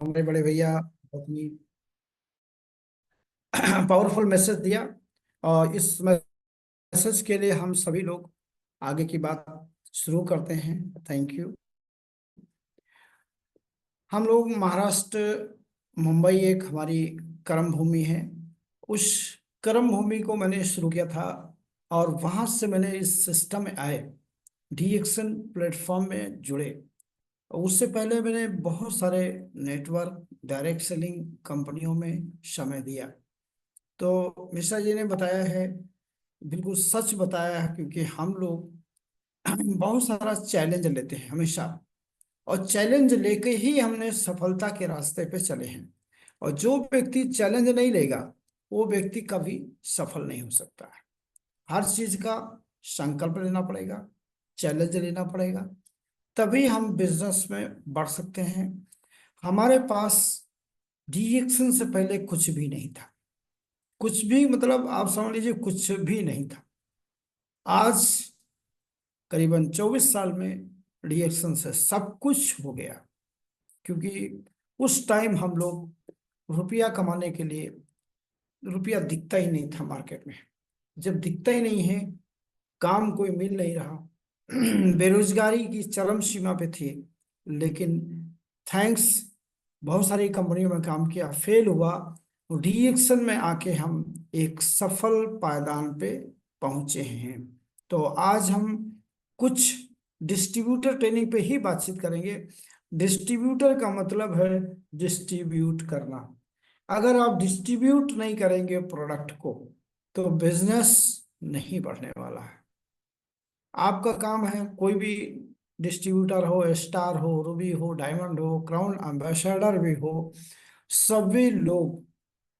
हमारे बड़े भैया बहुत ही पावरफुल मैसेज दिया। और इस मैसेज के लिए हम सभी लोग आगे की बात शुरू करते हैं। Thank you. हम लोग महाराष्ट्र, मुंबई एक हमारी कर्म भूमि है। उस कर्म भूमि को मैंने शुरू किया था और वहां से मैंने इस सिस्टम में आए, डीएक्शन प्लेटफॉर्म में जुड़े। उससे पहले मैंने बहुत सारे नेटवर्क डायरेक्ट सेलिंग कंपनियों में समय दिया। तो मिश्रा जी ने बताया है, बिल्कुल सच बताया है, क्योंकि हम लोग बहुत सारा चैलेंज लेते हैं हमेशा, और चैलेंज लेके ही हमने सफलता के रास्ते पे चले हैं। और जो व्यक्ति चैलेंज नहीं लेगा वो व्यक्ति कभी सफल नहीं हो सकता है। हर चीज का संकल्प लेना पड़ेगा, चैलेंज लेना पड़ेगा, तभी हम बिजनेस में बढ़ सकते हैं। हमारे पास डीएक्शन से पहले कुछ भी नहीं था। कुछ भी मतलब आप समझ लीजिए कुछ भी नहीं था। आज करीबन 24 साल में रिएक्शन से सब कुछ हो गया। क्योंकि उस टाइम हम लोग रुपया कमाने के लिए, रुपया दिखता ही नहीं था मार्केट में। जब दिखता ही नहीं है, काम कोई मिल नहीं रहा, बेरोजगारी की चरम सीमा पे थी। लेकिन थैंक्स, बहुत सारी कंपनियों में काम किया, फेल हुआ। रिएक्शन में आके हम एक सफल पायदान पे पहुंचे हैं। तो आज हम कुछ डिस्ट्रीब्यूटर ट्रेनिंग पे ही बातचीत करेंगे। डिस्ट्रीब्यूटर का मतलब है डिस्ट्रीब्यूट करना। अगर आप डिस्ट्रीब्यूट नहीं करेंगे प्रोडक्ट को तो बिजनेस नहीं बढ़ने वाला है। आपका काम है, कोई भी डिस्ट्रीब्यूटर हो, स्टार हो, रूबी हो, डायमंड हो, क्राउन एम्बेसडर भी हो, सभी लोग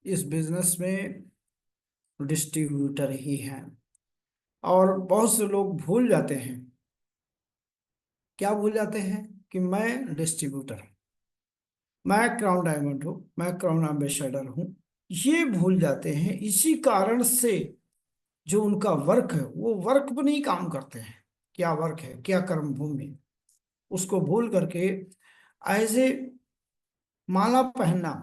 इस बिजनेस में डिस्ट्रीब्यूटर ही हैं। और बहुत से लोग भूल जाते हैं। क्या भूल जाते हैं? कि मैं डिस्ट्रीब्यूटर हूँ, मैं क्राउन डायमंड हूँ, मैं क्राउन एम्बेसडर हूँ। ये भूल जाते हैं। इसी कारण से जो उनका वर्क है वो वर्क पर नहीं काम करते हैं। क्या वर्क है, क्या कर्म भूमि, उसको भूल करके एज ए माला पहनना।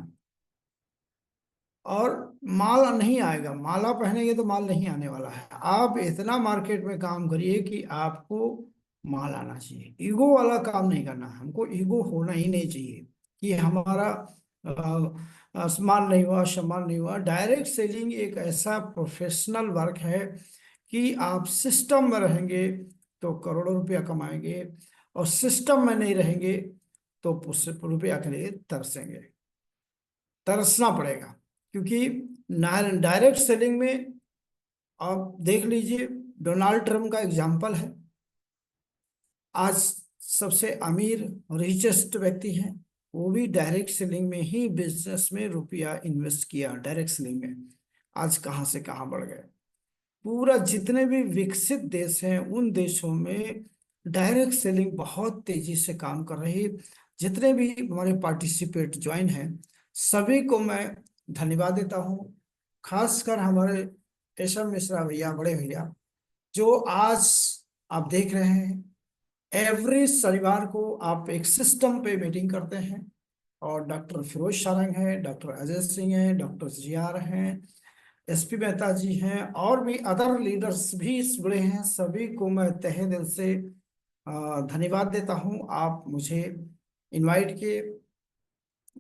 और माल नहीं आएगा, माला पहनेंगे तो माल नहीं आने वाला है। आप इतना मार्केट में काम करिए कि आपको माल आना चाहिए। ईगो वाला काम नहीं करना है, हमको ईगो होना ही नहीं चाहिए कि हमारा सम्मान नहीं हुआ, सम्मान नहीं हुआ। डायरेक्ट सेलिंग एक ऐसा प्रोफेशनल वर्क है कि आप सिस्टम में रहेंगे तो करोड़ों रुपया कमाएंगे, और सिस्टम में नहीं रहेंगे तो उससे रुपया के लिए तरसेंगे, तरसना पड़ेगा। क्योंकि डायरेक्ट सेलिंग में आप देख लीजिए, डोनाल्ड ट्रम्प का एग्जाम्पल है। आज सबसे अमीर रिचेस्ट व्यक्ति हैं, वो भी डायरेक्ट सेलिंग में ही बिजनेस में रुपया इन्वेस्ट किया, डायरेक्ट सेलिंग में। आज कहाँ से कहाँ बढ़ गए। पूरा जितने भी विकसित देश हैं उन देशों में डायरेक्ट सेलिंग बहुत तेजी से काम कर रही है। जितने भी हमारे पार्टिसिपेट ज्वाइन हैं सभी को मैं धन्यवाद देता हूँ। खासकर हमारे केशव मिश्रा भैया, बड़े भैया, जो आज आप देख रहे हैं एवरी शनिवार को आप एक सिस्टम पे मीटिंग करते हैं। और डॉक्टर फिरोज शारंग है, डॉक्टर अजय सिंह है, डॉक्टर जीआर हैं, एसपी मेहता जी हैं, और भी अदर लीडर्स भी जुड़े हैं। सभी को मैं तहे दिल से धन्यवाद देता हूं। आप मुझे इनवाइट किए,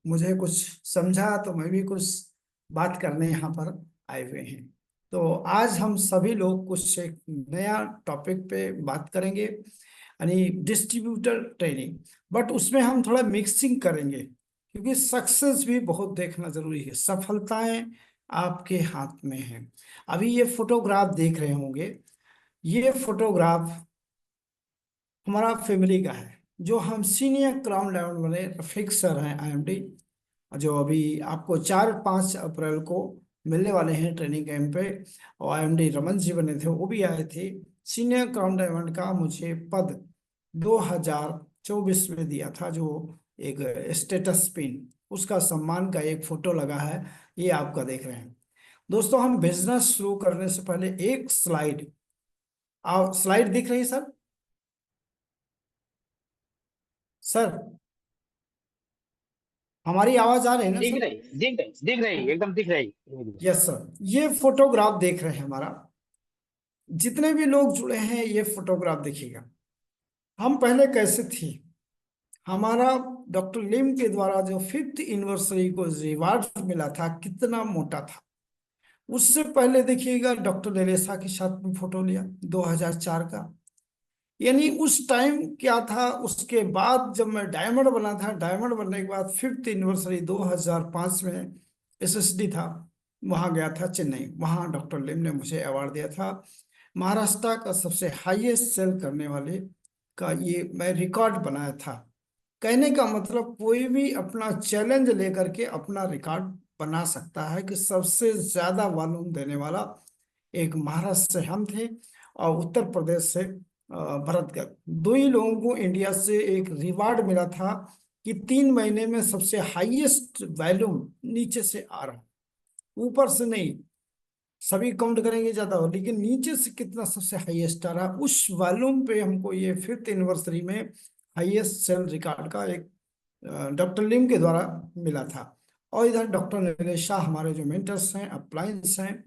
मुझे कुछ समझा, तो मैं भी कुछ बात करने यहाँ पर आए हुए हैं। तो आज हम सभी लोग कुछ एक नया टॉपिक पे बात करेंगे, यानी डिस्ट्रीब्यूटर ट्रेनिंग। बट उसमें हम थोड़ा मिक्सिंग करेंगे, क्योंकि सक्सेस भी बहुत देखना जरूरी है। सफलताएं आपके हाथ में है। अभी ये फोटोग्राफ देख रहे होंगे, ये फोटोग्राफ हमारा फैमिली का है। जो हम सीनियर क्राउन डायमंड बने रफीक सर हैं, आईएमडी, जो अभी आपको 4-5 अप्रैल को मिलने वाले हैं ट्रेनिंग कैंप पे। और आईएमडी रमन जी बने थे, वो भी आए थे। सीनियर क्राउन डायमंड का मुझे पद 2024 में दिया था, जो एक स्टेटस पिन, उसका सम्मान का एक फोटो लगा है, ये आपका देख रहे हैं। दोस्तों, हम बिजनेस शुरू करने से पहले एक स्लाइड, आप स्लाइड दिख रही है सर? सर, हमारी आवाज आ रही है ना दिख सर? रही, दिख रही, एकदम दिख रही। यस सर, ये फोटोग्राफ देख रहे हैं हमारा, जितने भी लोग जुड़े हैं ये फोटोग्राफ देखिएगा। हम पहले कैसे थे, हमारा डॉक्टर लिम के द्वारा जो 5th एनिवर्सरी को रिवार्ड मिला था कितना मोटा था। उससे पहले देखिएगा डॉक्टर लेलेसा के साथ में फोटो लिया 2004 का। यानी उस टाइम क्या था, उसके बाद जब मैं डायमंड बना था, डायमंड बनने के बाद 5th एनिवर्सरी 2005 में एसएसडी था, वहां गया था चेन्नई, वहां डॉक्टर लिम ने मुझे अवार्ड दिया था। महाराष्ट्र का सबसे हाईएस्ट सेल करने वाले का ये मैं रिकॉर्ड बनाया था। कहने का मतलब कोई भी अपना चैलेंज लेकर के अपना रिकॉर्ड बना सकता है कि सबसे ज्यादा वॉल्यूम देने वाला एक महाराष्ट्र से हम थे, और उत्तर प्रदेश से भरतगढ़, दो ही लोगों को इंडिया से एक रिवार्ड मिला था कि 3 महीने में सबसे हाईएस्ट वॉल्यूम नीचे से आ रहा, ऊपर से नहीं। सभी काउंट करेंगे ज्यादा हो, लेकिन नीचे से कितना सबसे हाईएस्ट आ रहा, उस वॉल्यूम पे हमको ये 5th एनिवर्सरी में हाईएस्ट सेल रिकॉर्ड का एक डॉक्टर लिम के द्वारा मिला था। और इधर डॉक्टर नीलेश शाह हमारे जो मेंटर्स हैं, अप्लायंस हैं,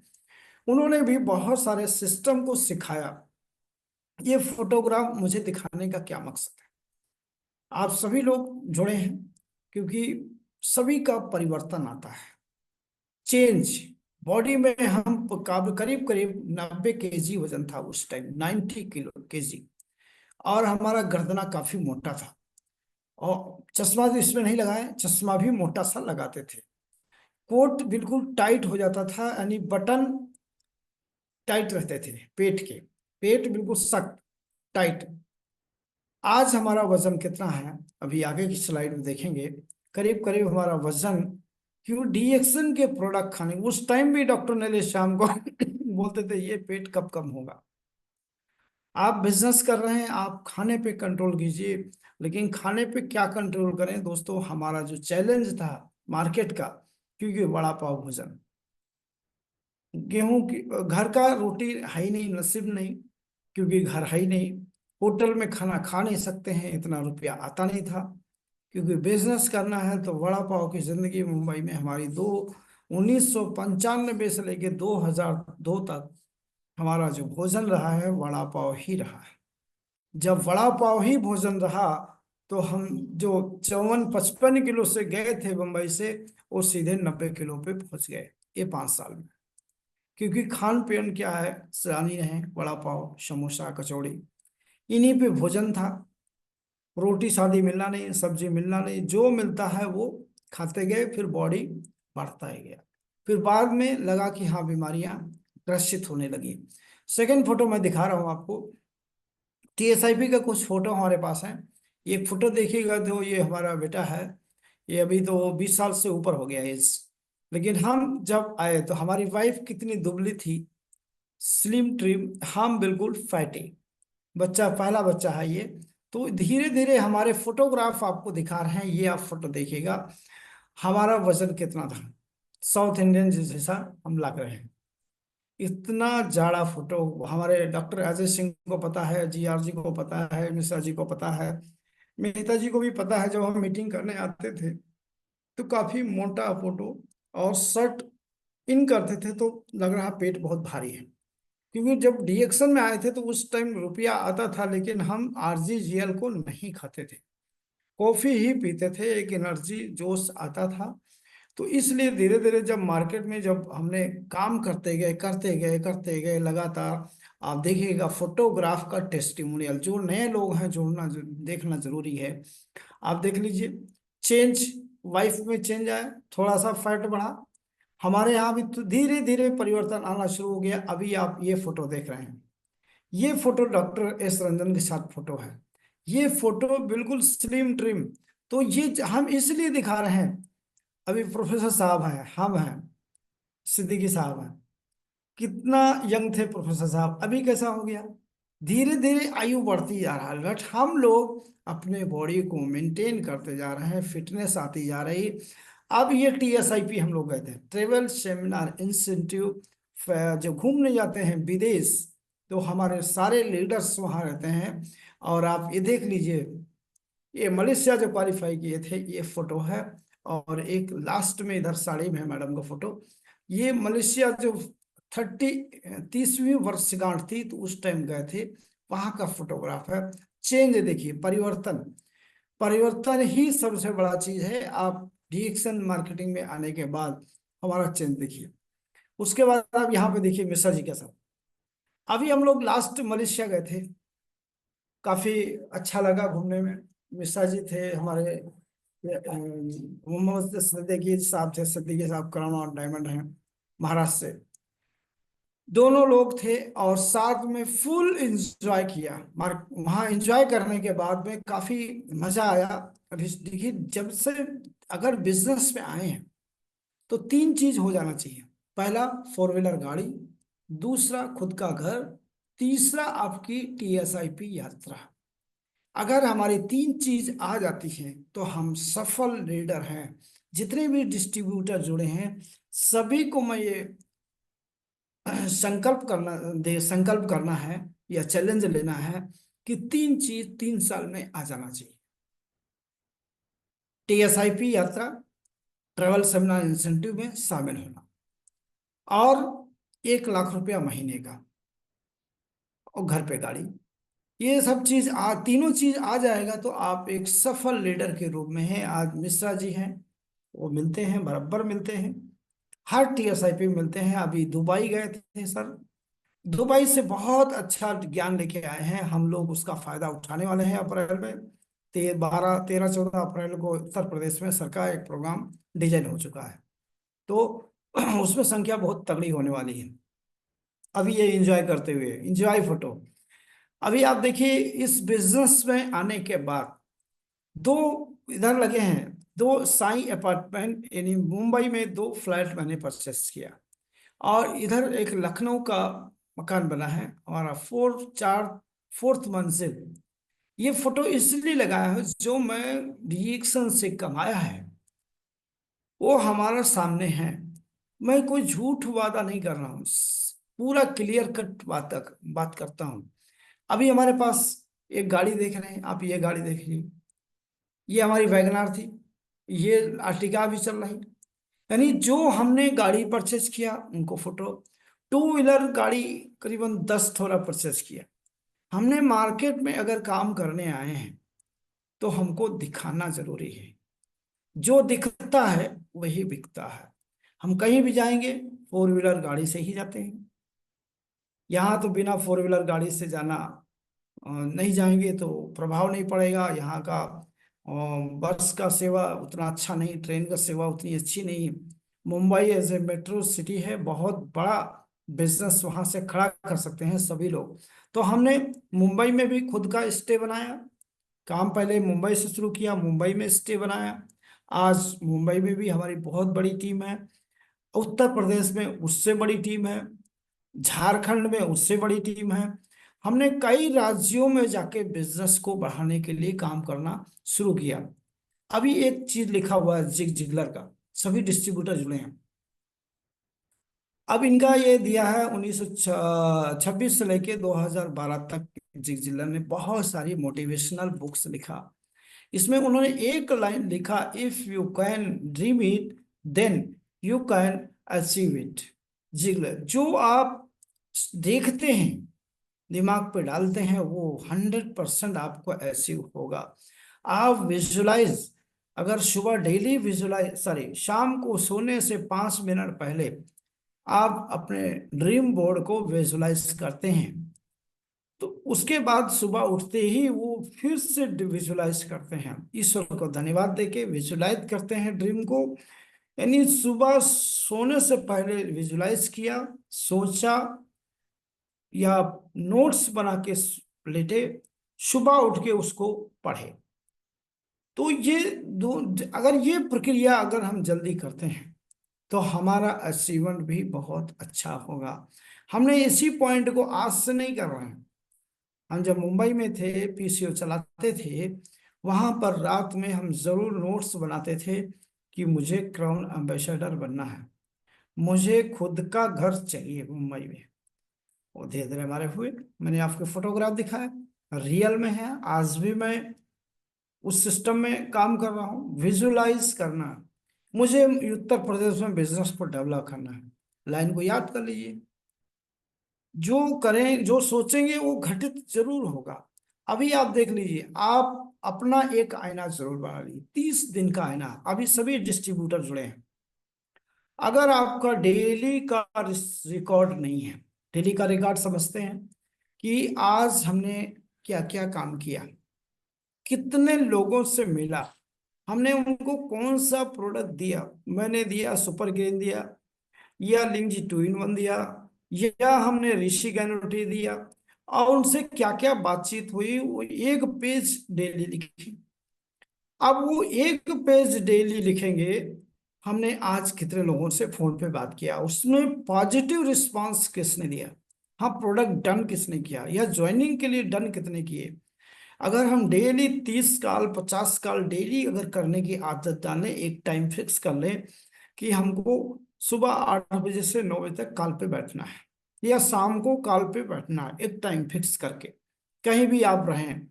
उन्होंने भी बहुत सारे सिस्टम को सिखाया। ये फोटोग्राफ मुझे दिखाने का क्या मकसद है, आप सभी लोग जुड़े हैं क्योंकि सभी का परिवर्तन आता है, चेंज। बॉडी में हम करीब करीब 90 केजी वजन था उस टाइम, 90 केजी, और हमारा गर्दना काफी मोटा था। और चश्मा तो इसमें नहीं लगाए, चश्मा भी मोटा सा लगाते थे। कोट बिल्कुल टाइट हो जाता था, यानी बटन टाइट रहते थे पेट के, पेट बिल्कुल सख्त टाइट। आज हमारा वजन कितना है, अभी आगे की स्लाइड में देखेंगे। करीब करीब हमारा वजन, क्यों डीएक्सन के प्रोडक्ट खाने, उस टाइम भी डॉक्टर नीलेश शाम को बोलते थे ये पेट कब कम होगा। आप बिजनेस कर रहे हैं, आप खाने पे कंट्रोल कीजिए। लेकिन खाने पे क्या कंट्रोल करें दोस्तों, हमारा जो चैलेंज था मार्केट का, क्योंकि वड़ा पाव भोजन, गेहूं की घर का रोटी है ही नहीं, नसीब नहीं, क्योंकि घर है ही नहीं। होटल में खाना खा नहीं सकते हैं, इतना रुपया आता नहीं था। क्योंकि बिजनेस करना है तो वड़ा पाव की जिंदगी मुंबई में हमारी दो 1995 से लेके 2002 तक हमारा जो भोजन रहा है वड़ा पाव ही रहा है। जब वड़ा पाव ही भोजन रहा तो हम जो 54-55 किलो से गए थे मुंबई से, वो सीधे 90 किलो पे पहुंच गए ये 5 साल में। क्योंकि खान पीन क्या है, सराहनीय है, वड़ा पाव समोसा कचौड़ी, इन्हीं पे भोजन था। रोटी शादी मिलना नहीं, सब्जी मिलना नहीं, जो मिलता है वो खाते गए, फिर बॉडी बढ़ता ही गया। फिर बाद में लगा कि हाँ बीमारियां ग्रसित होने लगी। सेकंड फोटो मैं दिखा रहा हूँ आपको, टीएसआईपी का कुछ फोटो हमारे पास है। ये फोटो देखिएगा तो ये हमारा बेटा है, ये अभी तो 20 साल से ऊपर हो गया एज। लेकिन हम जब आए तो हमारी वाइफ कितनी दुबली थी, स्लिम ट्रिम, हम बिल्कुल फैटी। बच्चा, पहला बच्चा है ये। तो धीरे धीरे हमारे फोटोग्राफ आपको दिखा रहे हैं, ये आप फोटो देखिएगा हमारा वजन कितना था। साउथ इंडियन जैसा हम लग रहे हैं, इतना जाड़ा फोटो। हमारे डॉक्टर अजय सिंह को पता है, जीआर जी को पता है, मिश्रा जी को पता है, मेहता जी को भी पता है। जब हम मीटिंग करने आते थे तो काफी मोटा फोटो, और शर्ट इन करते थे तो लग रहा पेट बहुत भारी है। क्योंकि जब डीएक्शन में आए थे तो उस टाइम रुपया आता था, लेकिन हम आरजीजीएल को नहीं खाते थे, कॉफी ही पीते थे, एक एनर्जी जोश आता था। तो इसलिए धीरे धीरे जब मार्केट में जब हमने काम करते गए लगातार, आप देखिएगा फोटोग्राफ का टेस्टिमोनियल, जो नए लोग हैं जोड़ना देखना जरूरी है। आप देख लीजिए, चेंज, वाइफ में चेंज आया, थोड़ा सा फैट बढ़ा, हमारे यहाँ भी तो धीरे धीरे परिवर्तन आना शुरू हो गया। अभी आप ये फोटो देख रहे हैं, ये फोटो डॉक्टर एस रंजन के साथ फोटो है। ये फोटो बिल्कुल स्लिम ट्रिम। तो ये हम इसलिए दिखा रहे हैं, अभी प्रोफेसर साहब हैं, हम हैं, सिद्दीकी साहब हैं, कितना यंग थे प्रोफेसर साहब, अभी कैसा हो गया। धीरे धीरे आयु बढ़ती जा रहा है, बट हम लोग अपने बॉडी को मेंटेन करते जा रहे हैं, फिटनेस आती जा रही। अब ये टीएसआईपी हम लोग गए थे, ट्रेवल सेमिनार इंस्टीट्यूट, जो घूमने जाते हैं विदेश, तो हमारे सारे लीडर्स वहाँ रहते हैं। और आप ये देख लीजिए, ये मलेशिया जो क्वालिफाई किए थे, ये फोटो है। और एक लास्ट में इधर साड़ी में है मैडम का फोटो। ये मलेशिया जो 30वीं वर्षगांठ थी तो उस टाइम गए थे, वहां का फोटोग्राफ है। चेंज देखिए, परिवर्तन। परिवर्तन ही सबसे बड़ा चीज है। आप डिजिटल मार्केटिंग में आने के बाद हमारा चेंज देखिए। उसके बाद आप यहाँ पे देखिए मिश्रा जी के साथ। अभी हम लोग लास्ट मलेशिया गए थे, काफी अच्छा लगा घूमने में। मिश्रा जी थे हमारे, मोहम्मद सिद्दीकी साहब थे, सिद्दीकी साहब क्राउन और डायमंड हैं महाराष्ट्र से। दोनों लोग थे और साथ में फुल एंजॉय किया। मार्क वहाँ एंजॉय करने के बाद में काफी मजा आया। अभी देखिए, जब से अगर बिजनेस में आए हैं तो तीन चीज हो जाना चाहिए। पहला, फोर व्हीलर गाड़ी। दूसरा, खुद का घर। तीसरा, आपकी टीएसआईपी यात्रा। अगर हमारी तीन चीज आ जाती हैं तो हम सफल लीडर हैं। जितने भी डिस्ट्रीब्यूटर जुड़े हैं सभी को मैं ये संकल्प करना है या चैलेंज लेना है कि तीन चीज 3 साल में आ जाना चाहिए। टीएसआईपी यात्रा, ट्रेवल सेमिनार इंसेंटिव में शामिल होना, और 1 लाख रुपया महीने का, और घर पे गाड़ी। ये सब चीज तीनों चीज आ जाएगा तो आप एक सफल लीडर के रूप में हैं। आज मिश्रा जी हैं, वो मिलते हैं, बराबर मिलते हैं, हर टीएसआईपी मिलते हैं। अभी दुबई गए थे सर, दुबई से बहुत अच्छा ज्ञान लेके आए हैं। हम लोग उसका फायदा उठाने वाले हैं। अप्रैल में 13 14 अप्रैल को उत्तर प्रदेश में सर का एक प्रोग्राम डिजाइन हो चुका है, तो उसमें संख्या बहुत तगड़ी होने वाली है। अभी ये एंजॉय करते हुए एंजॉय फोटो। अभी आप देखिए, इस बिजनेस में आने के बाद दो इधर लगे हैं, दो साई अपार्टमेंट, यानी मुंबई में 2 फ्लैट मैंने परचेस किया, और इधर एक लखनऊ का मकान बना है हमारा, फोर्थ मंजिल। ये फोटो इसलिए लगाया है, जो मैं रिएक्शन से कमाया है वो हमारा सामने है। मैं कोई झूठ वादा नहीं कर रहा हूँ, पूरा क्लियर कट बात करता हूँ। अभी हमारे पास एक गाड़ी देख रहे हैं आप, ये गाड़ी देख लीजिए, ये हमारी वैगनार थी, ये आर्टिका भी चल रही। यानी जो हमने गाड़ी परचेज किया उनको फोटो। टू व्हीलर गाड़ी करीबन 10 थोड़ा परचेज किया। हमने मार्केट में अगर काम करने आए हैं तो हमको दिखाना जरूरी है। जो दिखता है वही बिकता है। हम कहीं भी जाएंगे फोर व्हीलर गाड़ी से ही जाते हैं। यहाँ तो बिना फोर व्हीलर गाड़ी से जाना नहीं जाएंगे तो प्रभाव नहीं पड़ेगा। यहाँ का बस का सेवा उतना अच्छा नहीं, ट्रेन का सेवा उतनी अच्छी नहीं। Mumbai as a metro city है, बहुत बड़ा बिजनेस वहाँ से खड़ा कर सकते हैं सभी लोग। तो हमने मुंबई में भी खुद का स्टे बनाया। काम पहले मुंबई से शुरू किया, मुंबई में स्टे बनाया। आज मुंबई में भी हमारी बहुत बड़ी टीम है, उत्तर प्रदेश में उससे बड़ी टीम है, झारखंड में उससे बड़ी टीम है। हमने कई राज्यों में जाके बिजनेस को बढ़ाने के लिए काम करना शुरू किया। अभी एक चीज लिखा हुआ है जिग जिगलर का, सभी डिस्ट्रीब्यूटर जुड़े हैं। अब इनका ये दिया है 1926 से लेके 2012 तक। जिग जिगलर ने बहुत सारी मोटिवेशनल बुक्स लिखा। इसमें उन्होंने एक लाइन लिखा, if you can dream it then you can achieve it. Ziglar, जो आप देखते हैं, दिमाग पे डालते हैं, वो 100% आपको अचीव होगा। आप विजुलाइज, अगर सुबह डेली विजुलाइज, सॉरी, शाम को सोने से 5 मिनट पहले आप अपने ड्रीम बोर्ड को विजुलाइज करते हैं, तो उसके बाद सुबह उठते ही वो फिर से विजुलाइज करते हैं, ईश्वर को धन्यवाद देके विजुलाइज करते हैं ड्रीम को। यानी सुबह सोने से पहले विजुलाइज किया, सोचा, या नोट्स बना के लेटे, सुबह उठ के उसको पढ़े। तो ये दो, अगर ये प्रक्रिया अगर हम जल्दी करते हैं तो हमारा अचीवमेंट भी बहुत अच्छा होगा। हमने इसी पॉइंट को आज से नहीं कर रहे हैं। हम जब मुंबई में थे, पीसीओ चलाते थे, वहां पर रात में हम जरूर नोट्स बनाते थे कि मुझे क्राउन एम्बेसडर बनना है, मुझे खुद का घर चाहिए मुंबई में। वो धीरे धीरे हमारे हुए। मैंने आपको फोटोग्राफ दिखाया, रियल में है। आज भी मैं उस सिस्टम में काम कर रहा हूँ, विजुलाइज करना। मुझे उत्तर प्रदेश में बिजनेस को डेवलप करना है। लाइन को याद कर लीजिए। जो करें, जो सोचेंगे वो घटित जरूर होगा। अभी आप देख लीजिए, आप अपना एक आईना जरूर बना लीजिए, 30 दिन का आईना। अभी सभी डिस्ट्रीब्यूटर जुड़े हैं। अगर आपका डेली का रिकॉर्ड नहीं है, डेली का रिकॉर्ड समझते हैं कि आज हमने क्या क्या काम किया, कितने लोगों से मिला, हमने उनको कौन सा प्रोडक्ट दिया। मैंने दिया सुपर ग्रेन दिया, या लिंजी 2 in 1 दिया, या हमने ऋषि गैनोटी दिया, और उनसे क्या क्या बातचीत हुई, वो एक पेज डेली लिखी। अब वो एक पेज डेली लिखेंगे, हमने आज कितने लोगों से फोन पे बात किया, उसमें पॉजिटिव रिस्पांस किसने दिया, हाँ प्रोडक्ट डन किसने किया, या ज्वाइनिंग के लिए डन कितने किए। अगर हम डेली 30 कॉल 50 कॉल डेली अगर करने की आदत डालें, एक टाइम फिक्स कर लें कि हमको सुबह 8 बजे से 9 बजे तक कॉल पे बैठना है, या शाम को कॉल पे बैठना है, एक टाइम फिक्स करके। कहीं भी आप रहें,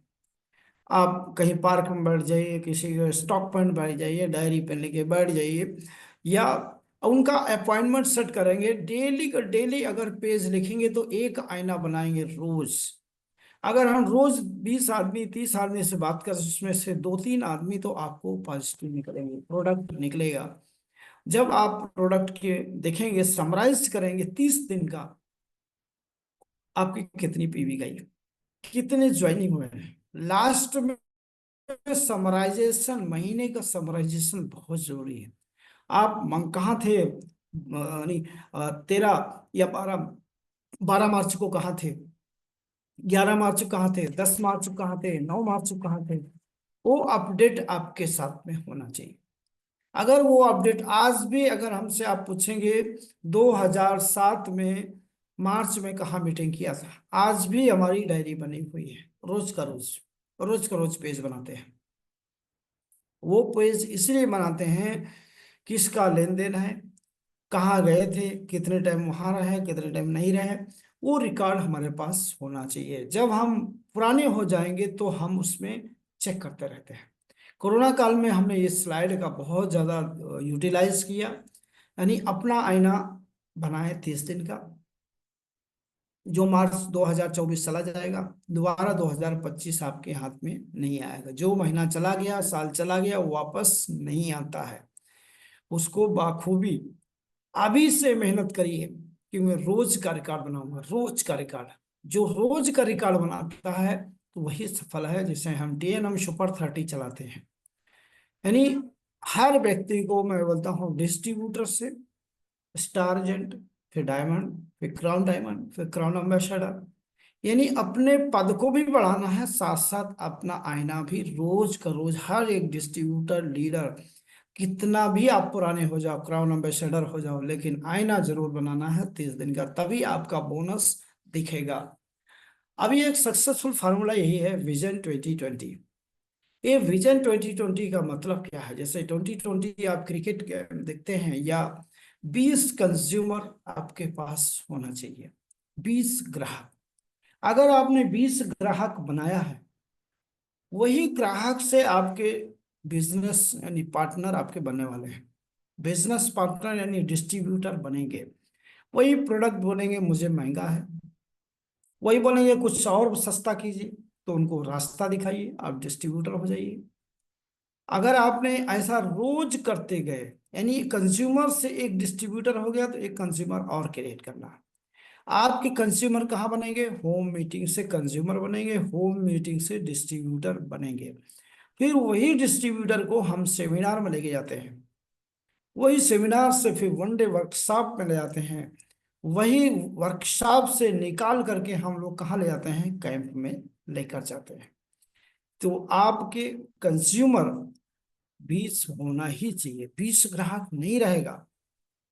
आप कहीं पार्क में बैठ जाइए, किसी स्टॉक पॉइंट बैठ जाइए, डायरी पेन लेके बैठ जाइए, या उनका अपॉइंटमेंट सेट करेंगे। डेली का डेली अगर पेज लिखेंगे तो एक आईना बनाएंगे रोज। अगर हम रोज 20 आदमी 30 आदमी से बात करें, उसमें से 2 3 आदमी तो आपको पॉजिटिव निकलेंगे, प्रोडक्ट निकलेगा। जब आप प्रोडक्ट के देखेंगे, समराइज करेंगे 30 दिन का, आपकी कितनी पीवी गई, कितने ज्वाइनिंग हुए हैं लास्ट में। समराइजेशन, महीने का समराइजेशन बहुत जरूरी है। आप कहाँ थे, यानी 13 या 12, 12 मार्च को कहाँ थे, 11 मार्च को कहाँ थे, 10 मार्च को कहाँ थे, 9 मार्च को कहाँ थे। वो अपडेट आपके साथ में होना चाहिए। अगर वो अपडेट आज भी अगर हमसे आप पूछेंगे 2007 में मार्च में कहाँ मीटिंग किया था, आज भी हमारी डायरी बनी हुई है, रोज का रोज, रोज का रोज पेज बनाते हैं। वो पेज इसलिए बनाते हैं, किसका लेन देन है, कहाँ गए थे, कितने टाइम वहां रहे, कितने टाइम नहीं रहे। वो रिकॉर्ड हमारे पास होना चाहिए। जब हम पुराने हो जाएंगे तो हम उसमें चेक करते रहते हैं। कोरोना काल में हमने ये स्लाइड का बहुत ज़्यादा यूटिलाइज किया, यानी अपना आईना बनाए 30 दिन का, जो मार्च 2024 चला जाएगा, दोबारा 2025 आपके हाथ में नहीं आएगा। जो महीना चला गया, साल चला गया, वो वापस नहीं आता है। उसको बाखूबी अभी से मेहनत करिए कि मैं रोज का रिकॉर्ड बनाऊंगा, रोज का रिकॉर्ड। जो रोज का रिकॉर्ड बनाता है तो वही सफल है। जिसे हम DNM सुपर 30 चलाते हैं, यानी हर व्यक्ति को मैं बोलता हूँ, डिस्ट्रीब्यूटर से स्टार एजेंट, फिर डायमंड, फिर क्राउन डायमंड, फिर क्राउन एम्बेसडर, यानी अपने पद को भी बढ़ाना है, साथ साथ अपना आईना भी रोज का रोज। हर एक डिस्ट्रीब्यूटर लीडर, कितना भी आप पुराने हो जाओ, क्राउन एम्बेसडर हो जाओ, लेकिन आईना जरूर बनाना है 30 दिन का, तभी आपका बोनस दिखेगा। अभी एक सक्सेसफुल फार्मूला यही है, विजन 2020। ये विजन 2020 का मतलब क्या है, जैसे 2020 आप क्रिकेट देखते हैं, या 20 कंज्यूमर आपके पास होना चाहिए, 20 ग्राहक। अगर आपने 20 ग्राहक बनाया है, वही ग्राहक से आपके बिजनेस यानी पार्टनर आपके बनने वाले हैं। बिजनेस पार्टनर यानी डिस्ट्रीब्यूटर बनेंगे। वही प्रोडक्ट बोलेंगे मुझे महंगा है, वही बोलेंगे कुछ और सस्ता कीजिए, तो उनको रास्ता दिखाइए, आप डिस्ट्रीब्यूटर हो जाइए। अगर आपने ऐसा रोज करते गए, यानी कंज्यूमर से एक डिस्ट्रीब्यूटर हो गया, तो एक कंज्यूमर और क्रिएट करना है। आपके कंज्यूमर कहाँ बनेंगे, होम मीटिंग से कंज्यूमर बनेंगे, होम मीटिंग से डिस्ट्रीब्यूटर बनेंगे। फिर वही डिस्ट्रीब्यूटर को हम सेमिनार में लेके जाते हैं, वही सेमिनार से फिर 1 डे वर्कशॉप में ले जाते हैं, वही वर्कशॉप से निकाल करके हम लोग कहाँ ले जाते हैं, कैंप में लेकर जाते हैं। तो आपके कंज्यूमर 20 होना ही चाहिए। 20 ग्राहक नहीं रहेगा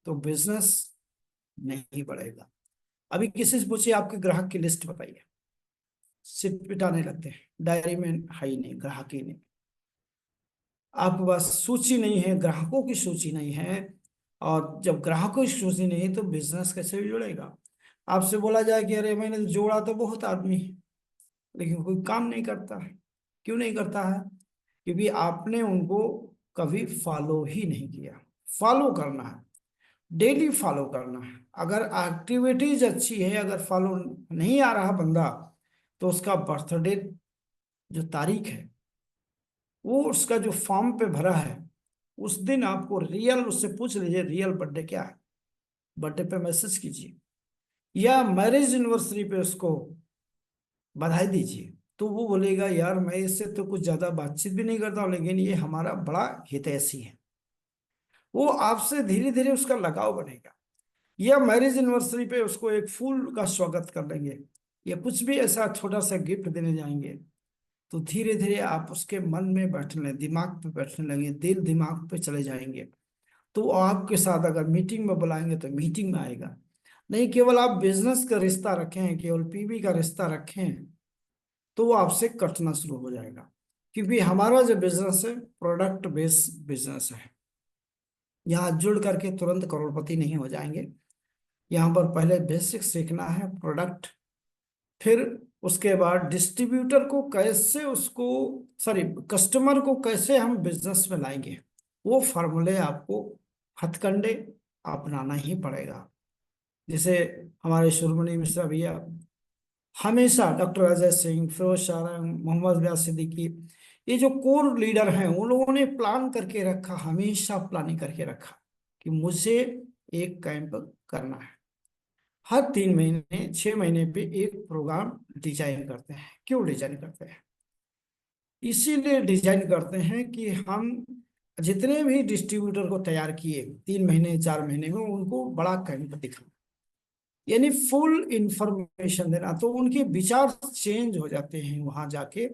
तो बिजनेस नहीं बढ़ेगा। अभी किसी से पूछिए आपके ग्राहक की लिस्ट बताइए, सिर्फ पिटाने लगते हैं, डायरी में है ही नहीं, ग्राहक ही नहीं। आपके पास सूची नहीं है, ग्राहकों की सूची नहीं है, और जब ग्राहकों की सूची नहीं है तो बिजनेस कैसे भी जुड़ेगा। आपसे बोला जाए कि अरे मैंने जोड़ा तो बहुत आदमी है, लेकिन कोई काम नहीं करता है। क्यों नहीं करता है? क्योंकि आपने उनको कभी फॉलो ही नहीं किया। फॉलो करना है, डेली फॉलो करना है। अगर एक्टिविटीज अच्छी है, अगर फॉलो नहीं आ रहा बंदा, तो उसका बर्थडे जो तारीख है, वो उसका जो फॉर्म पे भरा है, उस दिन आपको रियल उससे पूछ लीजिए रियल बर्थडे क्या है, बर्थडे पे मैसेज कीजिए, या मैरिज एनिवर्सरी पे उसको बधाई दीजिए। तो वो बोलेगा यार मैं इससे तो कुछ ज्यादा बातचीत भी नहीं करता हूँ, लेकिन ये हमारा बड़ा हितैषी है। वो आपसे धीरे धीरे उसका लगाव बनेगा। या मैरिज एनिवर्सरी पे उसको एक फूल का स्वागत कर लेंगे, या कुछ भी ऐसा छोटा सा गिफ्ट देने जाएंगे, तो धीरे धीरे आप उसके मन में बैठने, दिमाग पे बैठने लगेंगे, दिल दिमाग पे चले जाएंगे। तो वो आपके साथ अगर मीटिंग में बुलाएंगे तो मीटिंग में आएगा। नहीं केवल आप बिजनेस का रिश्ता रखे हैं, केवल पीवी का रिश्ता रखे हैं, तो वो आपसे कटना शुरू हो जाएगा। क्योंकि हमारा जो बिजनेस है प्रोडक्ट बेस्ड बिजनेस है। यहाँ जुड़ करके तुरंत करोड़पति नहीं हो जाएंगे। यहाँ पर पहले बेसिक सीखना है प्रोडक्ट, फिर उसके बाद डिस्ट्रीब्यूटर को कैसे उसको, सॉरी, कस्टमर को कैसे हम बिजनेस में लाएंगे, वो फार्मूले आपको हथकंडे अपनाना ही पड़ेगा। जैसे हमारे शिरोमणि मिश्रा भैया हमेशा, डॉक्टर अजय सिंह, फिरोज शाह, मोहम्मद व्यास सिद्दीकी, ये जो कोर लीडर हैं, उन लोगों ने प्लान करके रखा, हमेशा प्लानिंग करके रखा कि मुझे एक कैंप करना है। हर 3 महीने 6 महीने पे एक प्रोग्राम डिजाइन करते हैं। क्यों डिजाइन करते हैं? इसीलिए डिजाइन करते हैं कि हम जितने भी डिस्ट्रीब्यूटर को तैयार किए 3 महीने 4 महीने में, उनको बड़ा कैंप दिखाना, यानी फुल इंफॉर्मेशन देना, तो उनके विचार चेंज हो जाते हैं वहां जाके।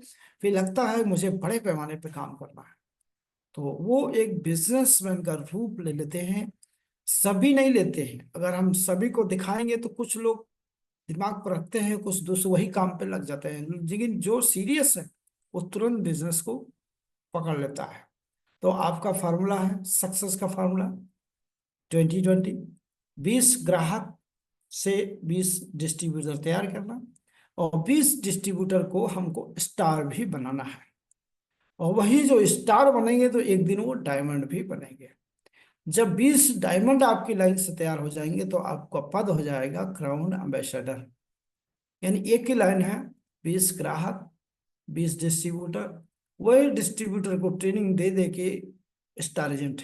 फिर लगता है मुझे बड़े पैमाने पे काम करना है। तो वो एक बिजनेसमैन का रूप ले लेते हैं। सभी नहीं लेते हैं, अगर हम सभी को दिखाएंगे तो कुछ लोग दिमाग पर रखते हैं, कुछ दूसरे वही काम पे लग जाते हैं, लेकिन जो सीरियस है वो तुरंत बिजनेस को पकड़ लेता है। तो आपका फार्मूला है सक्सेस का फार्मूला, 2020, 20 ग्राहक से 20 डिस्ट्रीब्यूटर तैयार करना, और 20 डिस्ट्रीब्यूटर को हमको स्टार भी बनाना है। और वही जो स्टार बनेंगे तो एक दिन वो डायमंड भी बनेंगे। जब 20 डायमंड आपकी लाइन से तैयार हो जाएंगे तो आपका पद हो जाएगा क्राउन एम्बेसडर। यानी एक ही लाइन है, 20 ग्राहक, 20 डिस्ट्रीब्यूटर, वही डिस्ट्रीब्यूटर को ट्रेनिंग दे दे के स्टार एजेंट,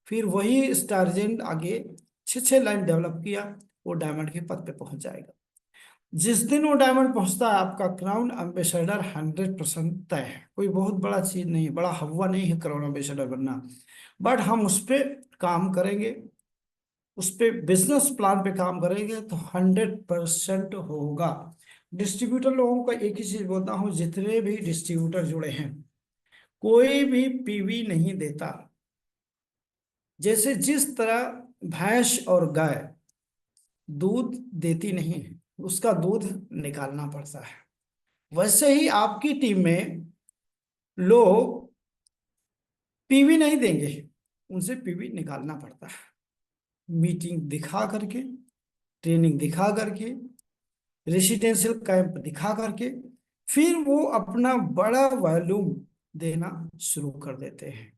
फिर वही स्टार एजेंट आगे 6 6 लाइन डेवलप किया, वो डायमंड के पद पे पहुंच जाएगा। जिस दिन वो डायमंड पहुंचता है आपका क्राउन एम्बेसडर 100% तय है। कोई बहुत बड़ा चीज नहीं है, बड़ा हवा नहीं है क्राउन एम्बेसडर बनना, बट हम उस पर काम करेंगे, उस पे बिजनेस प्लान पे काम करेंगे तो 100% होगा। डिस्ट्रीब्यूटर लोगों का एक ही चीज बोलता हूँ, जितने भी डिस्ट्रीब्यूटर जुड़े हैं, कोई भी पीवी नहीं देता। जैसे जिस तरह भैंस और गाय दूध देती नहीं है, उसका दूध निकालना पड़ता है, वैसे ही आपकी टीम में लोग पीवी नहीं देंगे, उनसे पीवी निकालना पड़ता है। मीटिंग दिखा करके, ट्रेनिंग दिखा करके, रेसिडेंशियल कैंप दिखा करके, फिर वो अपना बड़ा वॉल्यूम देना शुरू कर देते हैं।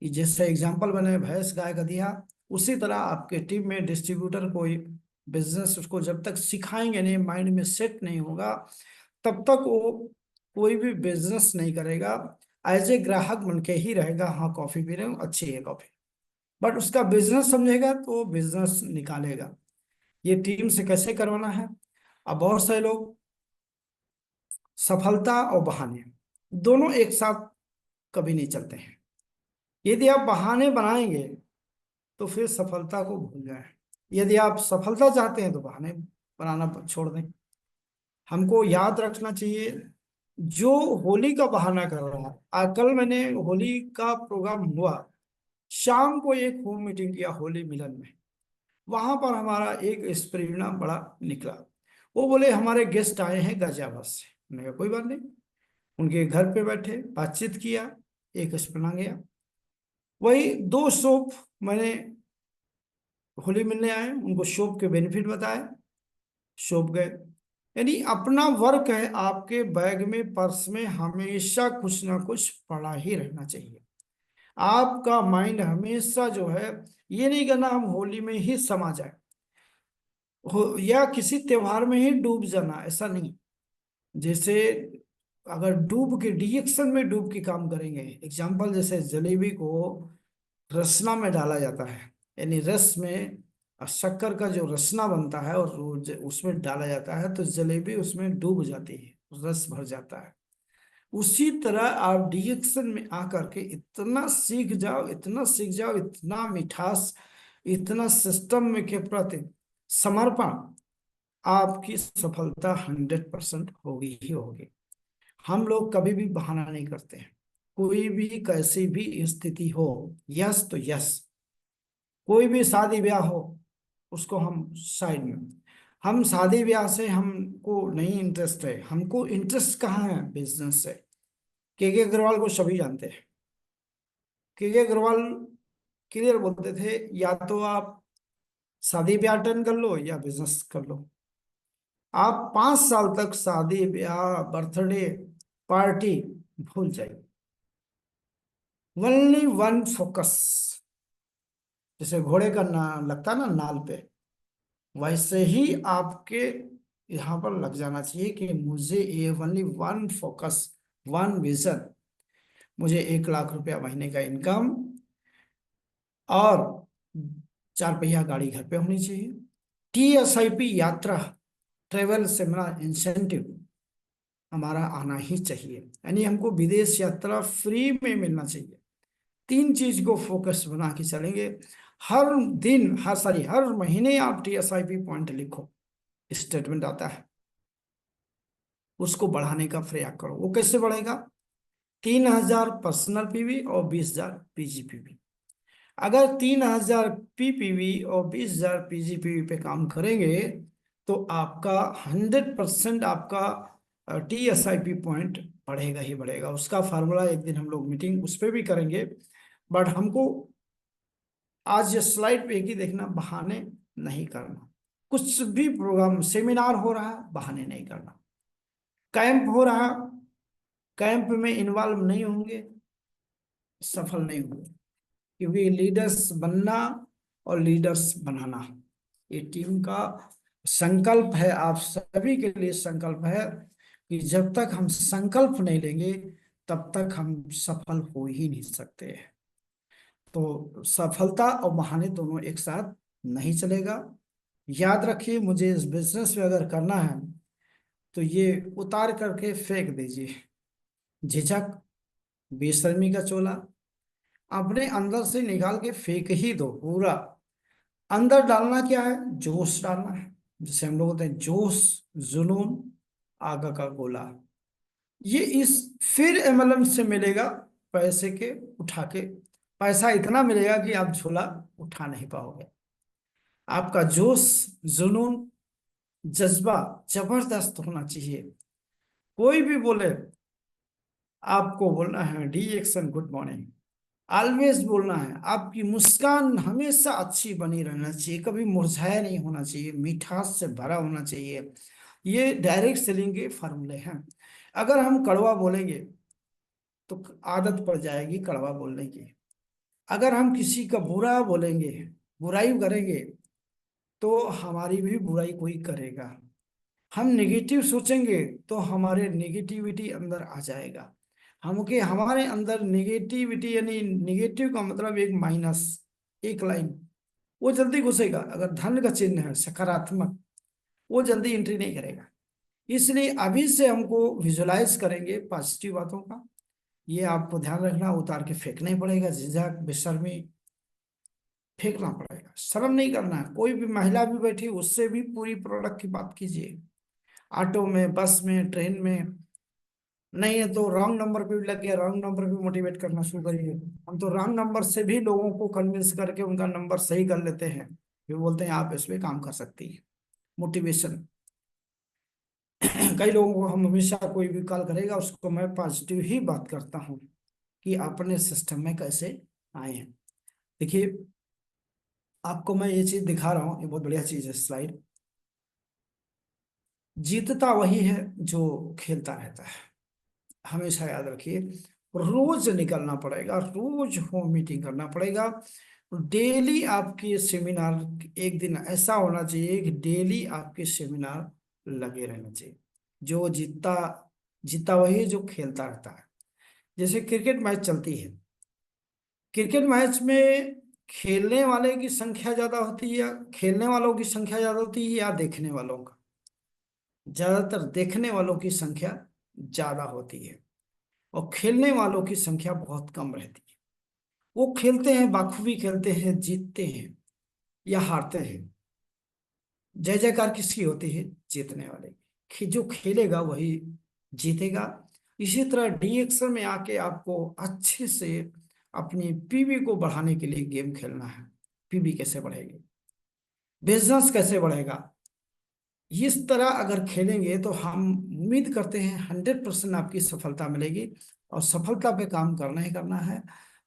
ये जैसे एग्जांपल मैंने भैंस गाय का दिया, उसी तरह आपके टीम में डिस्ट्रीब्यूटर कोई बिजनेस, उसको जब तक सिखाएंगे नहीं, माइंड में सेट नहीं होगा, तब तक वो कोई भी बिजनेस नहीं करेगा। एज ए ग्राहक बन के ही रहेगा, हाँ कॉफी पी रहे हो अच्छी है कॉफी, बट उसका बिजनेस समझेगा तो वो बिजनेस निकालेगा। ये टीम से कैसे करवाना है? अब बहुत सारे लोग सफलता और बहाने दोनों एक साथ कभी नहीं चलते हैं। यदि आप बहाने बनाएंगे तो फिर सफलता को भूल जाएं। यदि आप सफलता चाहते हैं तो बहाने बनाना छोड़ दें। हमको याद रखना चाहिए, जो होली का बहाना कर रहा है, कल मैंने होली का प्रोग्राम हुआ, शाम को एक होम मीटिंग किया होली मिलन में। वहां पर हमारा एक स्प्रेरणा बड़ा निकला। वो बोले हमारे गेस्ट आए हैं गाजियाबाद से। मैंने कहा कोई बात नहीं, उनके घर पे बैठे बातचीत किया, एक स्प्रेरणा गया। वही 2 शॉप मैंने होली मिलने आए, उनको शॉप के बेनिफिट बताए, शॉप गए। यानी अपना वर्क है, आपके बैग में पर्स में हमेशा कुछ ना कुछ पड़ा ही रहना चाहिए। आपका माइंड हमेशा जो है, ये नहीं करना हम होली में ही समा जाए हो या किसी त्योहार में ही डूब जाना, ऐसा नहीं। जैसे अगर डूब के रिएक्शन में डूब के काम करेंगे, एग्जाम्पल जैसे जलेबी को रसना में डाला जाता है, यानी रस में शक्कर का जो रसना बनता है और वो उसमें डाला जाता है तो जलेबी उसमें डूब जाती है, रस भर जाता है। उसी तरह आप रिएक्शन में आकर के इतना सीख जाओ, इतना सीख जाओ, इतना मिठास, इतना सिस्टम में के प्रति समर्पण, आपकी सफलता 100% होगी ही होगी। हम लोग कभी भी बहाना नहीं करते हैं। कोई भी कैसी भी स्थिति हो, यस तो यस। कोई भी शादी ब्याह हो, उसको हम साइड में, हम शादी ब्याह से हमको नहीं इंटरेस्ट है। हमको इंटरेस्ट कहाँ है? बिजनेस से। के अग्रवाल को सभी जानते हैं। के अग्रवाल क्लियर बोलते थे, या तो आप शादी ब्याह अटेंड कर लो या बिजनेस कर लो। आप 5 साल तक शादी ब्याह बर्थडे पार्टी भूल जाइए। Only one focus. जैसे घोड़े का ना लगता ना नाल पे, वैसे ही आपके यहाँ पर लग जाना चाहिए कि मुझे ये only one focus, one vision. मुझे 1 लाख रुपया महीने का इनकम और 4 पहिया गाड़ी घर पे होनी चाहिए। TSIP यात्रा, ट्रेवल से मेरा इंसेंटिव हमारा आना ही चाहिए, यानी हमको विदेश यात्रा फ्री में मिलना चाहिए। 3 चीज को फोकस बना के चलेंगे। हर दिन, हर सारी हर महीने आप TSIP पॉइंट लिखो, स्टेटमेंट आता है, उसको बढ़ाने का प्रयास करो। वो कैसे बढ़ेगा? 3,000 पर्सनल PV और 20,000 PGPV। अगर 3,000 PPV और 20,000 PGPV पे काम करेंगे तो आपका 100% आपका TSIP पॉइंट बढ़ेगा ही बढ़ेगा। उसका फार्मूला एक दिन हम लोग मीटिंग उस पर भी करेंगे। बट हमको आज ये स्लाइड पे एक ही देखना, बहाने नहीं करना। कुछ भी प्रोग्राम सेमिनार हो रहा है, बहाने नहीं करना। कैंप हो रहा, कैंप में इन्वॉल्व नहीं होंगे, सफल नहीं होंगे। क्योंकि लीडर्स बनना और लीडर्स बनाना ये टीम का संकल्प है। आप सभी के लिए संकल्प है कि जब तक हम संकल्प नहीं लेंगे तब तक हम सफल हो ही नहीं सकते हैं। तो सफलता और बहाने दोनों एक साथ नहीं चलेगा। याद रखिए, मुझे इस बिजनेस में अगर करना है तो ये उतार करके फेंक दीजिए, झिझक, बेशर्मी का चोला अपने अंदर से निकाल के फेंक ही दो पूरा। अंदर डालना क्या है? जोश डालना है। जैसे हम लोग होते हैं जोश, जुनून, आगा का गोला। ये इस फिर MLM से मिलेगा, पैसे के उठा के। पैसा इतना मिलेगा कि आप झोला उठा नहीं पाओगे। आपका जोश, जुनून, जज्बा जबरदस्त होना चाहिए। कोई भी बोले, आपको बोलना है D action good morning, always बोलना है। आपकी मुस्कान हमेशा अच्छी बनी रहना चाहिए, कभी मुरझाया नहीं होना चाहिए, मिठास से भरा होना चाहिए। ये डायरेक्ट सेलिंग के फार्मूले हैं। अगर हम कड़वा बोलेंगे तो आदत पड़ जाएगी कड़वा बोलने की। अगर हम किसी का बुरा बोलेंगे, बुराई करेंगे, तो हमारी भी बुराई कोई करेगा। हम नेगेटिव सोचेंगे तो हमारे नेगेटिविटी अंदर आ जाएगा। हमके हमारे अंदर नेगेटिविटी, यानी नेगेटिव का मतलब एक माइनस, एक लाइन, वो जल्दी घुसेगा। अगर धन का चिन्ह है सकारात्मक, वो जल्दी एंट्री नहीं करेगा। इसलिए अभी से हमको विजुलाइज करेंगे पॉजिटिव बातों का। ये आपको ध्यान रखना, उतार के फेंकना ही पड़ेगा। झिझक, बेशर्मी फेंकना पड़ेगा। शर्म नहीं करना है। कोई भी महिला भी बैठी, उससे भी पूरी प्रोडक्ट की बात कीजिए। ऑटो में, बस में, ट्रेन में। नहीं है तो रॉन्ग नंबर पे भी लग गया, रॉन्ग नंबर पे मोटिवेट करना शुरू करिए। हम तो रॉन्ग नंबर से भी लोगों को कन्विंस करके उनका नंबर सही कर लेते हैं। फिर बोलते हैं आप इस पे काम कर सकती हैं। मोटिवेशन। कई लोगों को हम हमेशा, कोई भी कॉल करेगा उसको मैं पॉजिटिव ही बात करता हूँ कि अपने सिस्टम में कैसे आए हैं। देखिए, आपको मैं ये चीज दिखा रहा हूँ, ये बहुत बढ़िया चीज है स्लाइड। जीतता वही है जो खेलता रहता है, हमेशा याद रखिए। रोज निकलना पड़ेगा, रोज होम मीटिंग करना पड़ेगा। डेली आपके सेमिनार, एक दिन ऐसा होना चाहिए कि डेली आपके सेमिनार लगे रहना चाहिए। जो जीतता, जीता वही जो खेलता रहता है। जैसे क्रिकेट मैच चलती है, क्रिकेट मैच में खेलने वाले की संख्या ज्यादा होती है, या खेलने वालों की संख्या ज्यादा होती है, या देखने वालों का? ज्यादातर देखने वालों की संख्या ज्यादा होती है, और खेलने वालों की संख्या बहुत कम रहती है। वो खेलते हैं, बाखूबी खेलते हैं, जीतते हैं या हारते हैं, जय जयकार किसकी होती है? जीतने वाले की। जो खेलेगा वही जीतेगा। इसी तरह डीएक्सल में आके आपको अच्छे से अपनी पीवी को बढ़ाने के लिए गेम खेलना है। पीवी कैसे बढ़ेगी, बिजनेस कैसे बढ़ेगा, इस तरह अगर खेलेंगे तो हम उम्मीद करते हैं 100% आपकी सफलता मिलेगी। और सफलता पे काम करना ही करना है।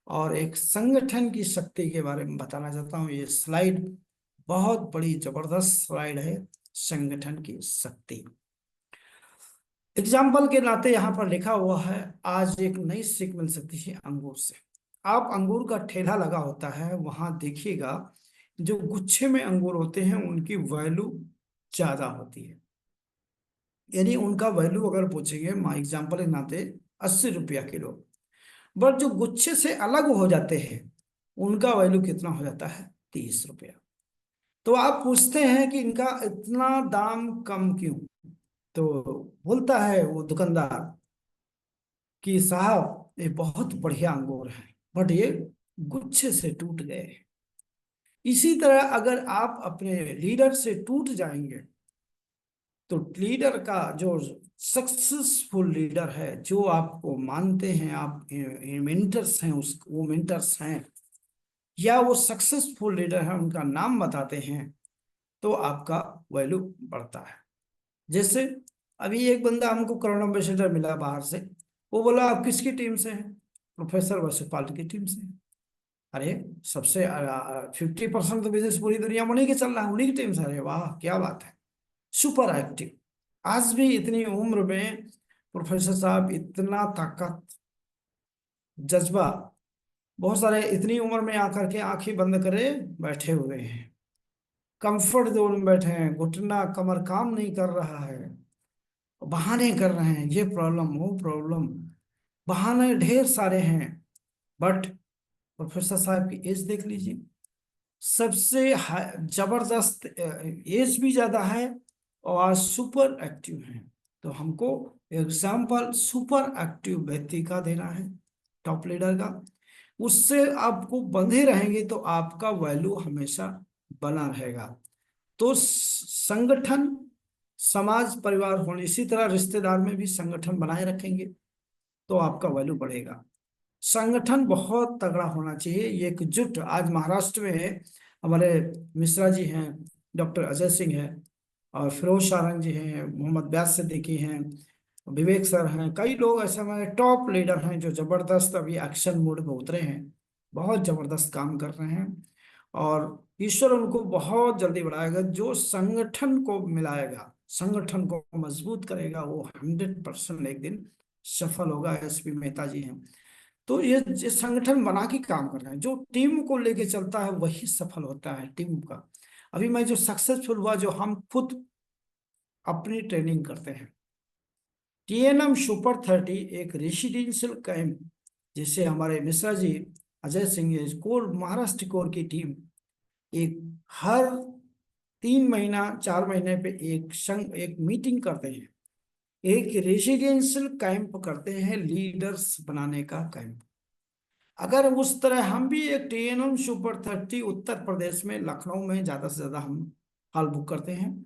और एक संगठन की शक्ति के बारे में बताना चाहता हूँ। ये स्लाइड बहुत बड़ी जबरदस्त स्लाइड है, संगठन की शक्ति। एग्जाम्पल के नाते यहाँ पर लिखा हुआ है, आज एक नई सीख मिल सकती है अंगूर से। आप अंगूर का ठेला लगा होता है, वहां देखिएगा जो गुच्छे में अंगूर होते हैं उनकी वैल्यू ज्यादा होती है। यानी उनका वैल्यू अगर पूछेंगे, मान एग्जाम्पल के नाते 80 रुपया किलो। बट जो गुच्छे से अलग हो जाते हैं उनका वैल्यू कितना हो जाता है? 30 रुपया। तो आप पूछते हैं कि इनका इतना दाम कम क्यों? तो बोलता है वो दुकानदार कि साहब ये बहुत बढ़िया अंगूर है, बट ये गुच्छे से टूट गए हैं। इसी तरह अगर आप अपने लीडर से टूट जाएंगे, तो लीडर का जो सक्सेसफुल लीडर है, जो आपको मानते हैं, आप मेंटर्स हैं, उस वो मेंटर्स हैं, या वो सक्सेसफुल लीडर है, उनका नाम बताते हैं, तो आपका वैल्यू बढ़ता है। जैसे अभी एक बंदा हमको करोड़ एम्बेसडर मिला बाहर से, वो बोला आप किसकी टीम से हैं? प्रोफेसर वसुपाल की टीम से। अरे, सबसे 50% तो बिजनेस पूरी दुनिया में उन्हीं के चल रहा है, उन्हीं की टीम से। अरे वाह, क्या बात है, सुपर एक्टिव। आज भी इतनी उम्र में प्रोफेसर साहब इतना ताकत, जज्बा, बहुत सारे इतनी उम्र में आकर के आंखें बंद करे बैठे हुए हैं, कंफर्ट जोन में बैठे हैं, घुटना कमर काम नहीं कर रहा है, बहाने कर रहे हैं, ये प्रॉब्लम वो प्रॉब्लम, बहाने ढेर सारे हैं। बट प्रोफेसर साहब की एज देख लीजिए, सबसे जबरदस्त एज भी ज्यादा है, और आज सुपर एक्टिव हैं। तो हमको एग्जाम्पल सुपर एक्टिव व्यक्ति का देना है, टॉप लीडर का। उससे आपको बंधे रहेंगे तो आपका वैल्यू हमेशा बना रहेगा। तो संगठन, समाज, परिवार होने, इसी तरह रिश्तेदार में भी संगठन बनाए रखेंगे तो आपका वैल्यू बढ़ेगा। संगठन बहुत तगड़ा होना चाहिए, ये एकजुट। आज महाराष्ट्र में हमारे मिश्रा जी हैं, डॉक्टर अजय सिंह हैं, और फिरोज शारंग जी हैं, मोहम्मद व्यास सिद्दीकी हैं, विवेक सर हैं, कई लोग ऐसे हमारे टॉप लीडर हैं जो जबरदस्त अभी एक्शन मोड में उतरे हैं, बहुत जबरदस्त काम कर रहे हैं। और ईश्वर उनको बहुत जल्दी बढ़ाएगा। जो संगठन को मिलाएगा, संगठन को मजबूत करेगा, वो 100% एक दिन सफल होगा। एसपी मेहता जी हैं। तो ये संगठन बना के काम कर रहे हैं, जो टीम को लेके चलता है वही सफल होता है टीम का। अभी मैं जो सक्सेसफुल हुआ, जो हम खुद अपनी ट्रेनिंग करते हैं, टीएनएम सुपर 30 एक रेसिडेंशियल कैंप, जिससे हमारे मिश्रा जी, अजय सिंह, कोर महाराष्ट्र कोर की टीम एक हर 3 महीना 4 महीने पे एक मीटिंग करते हैं, एक रेसिडेंशियल कैंप करते हैं, लीडर्स बनाने का कैंप। अगर उस तरह हम भी एक टीएनएम सुपर 30 उत्तर प्रदेश में, लखनऊ में ज्यादा से ज्यादा हम हॉल बुक करते हैं।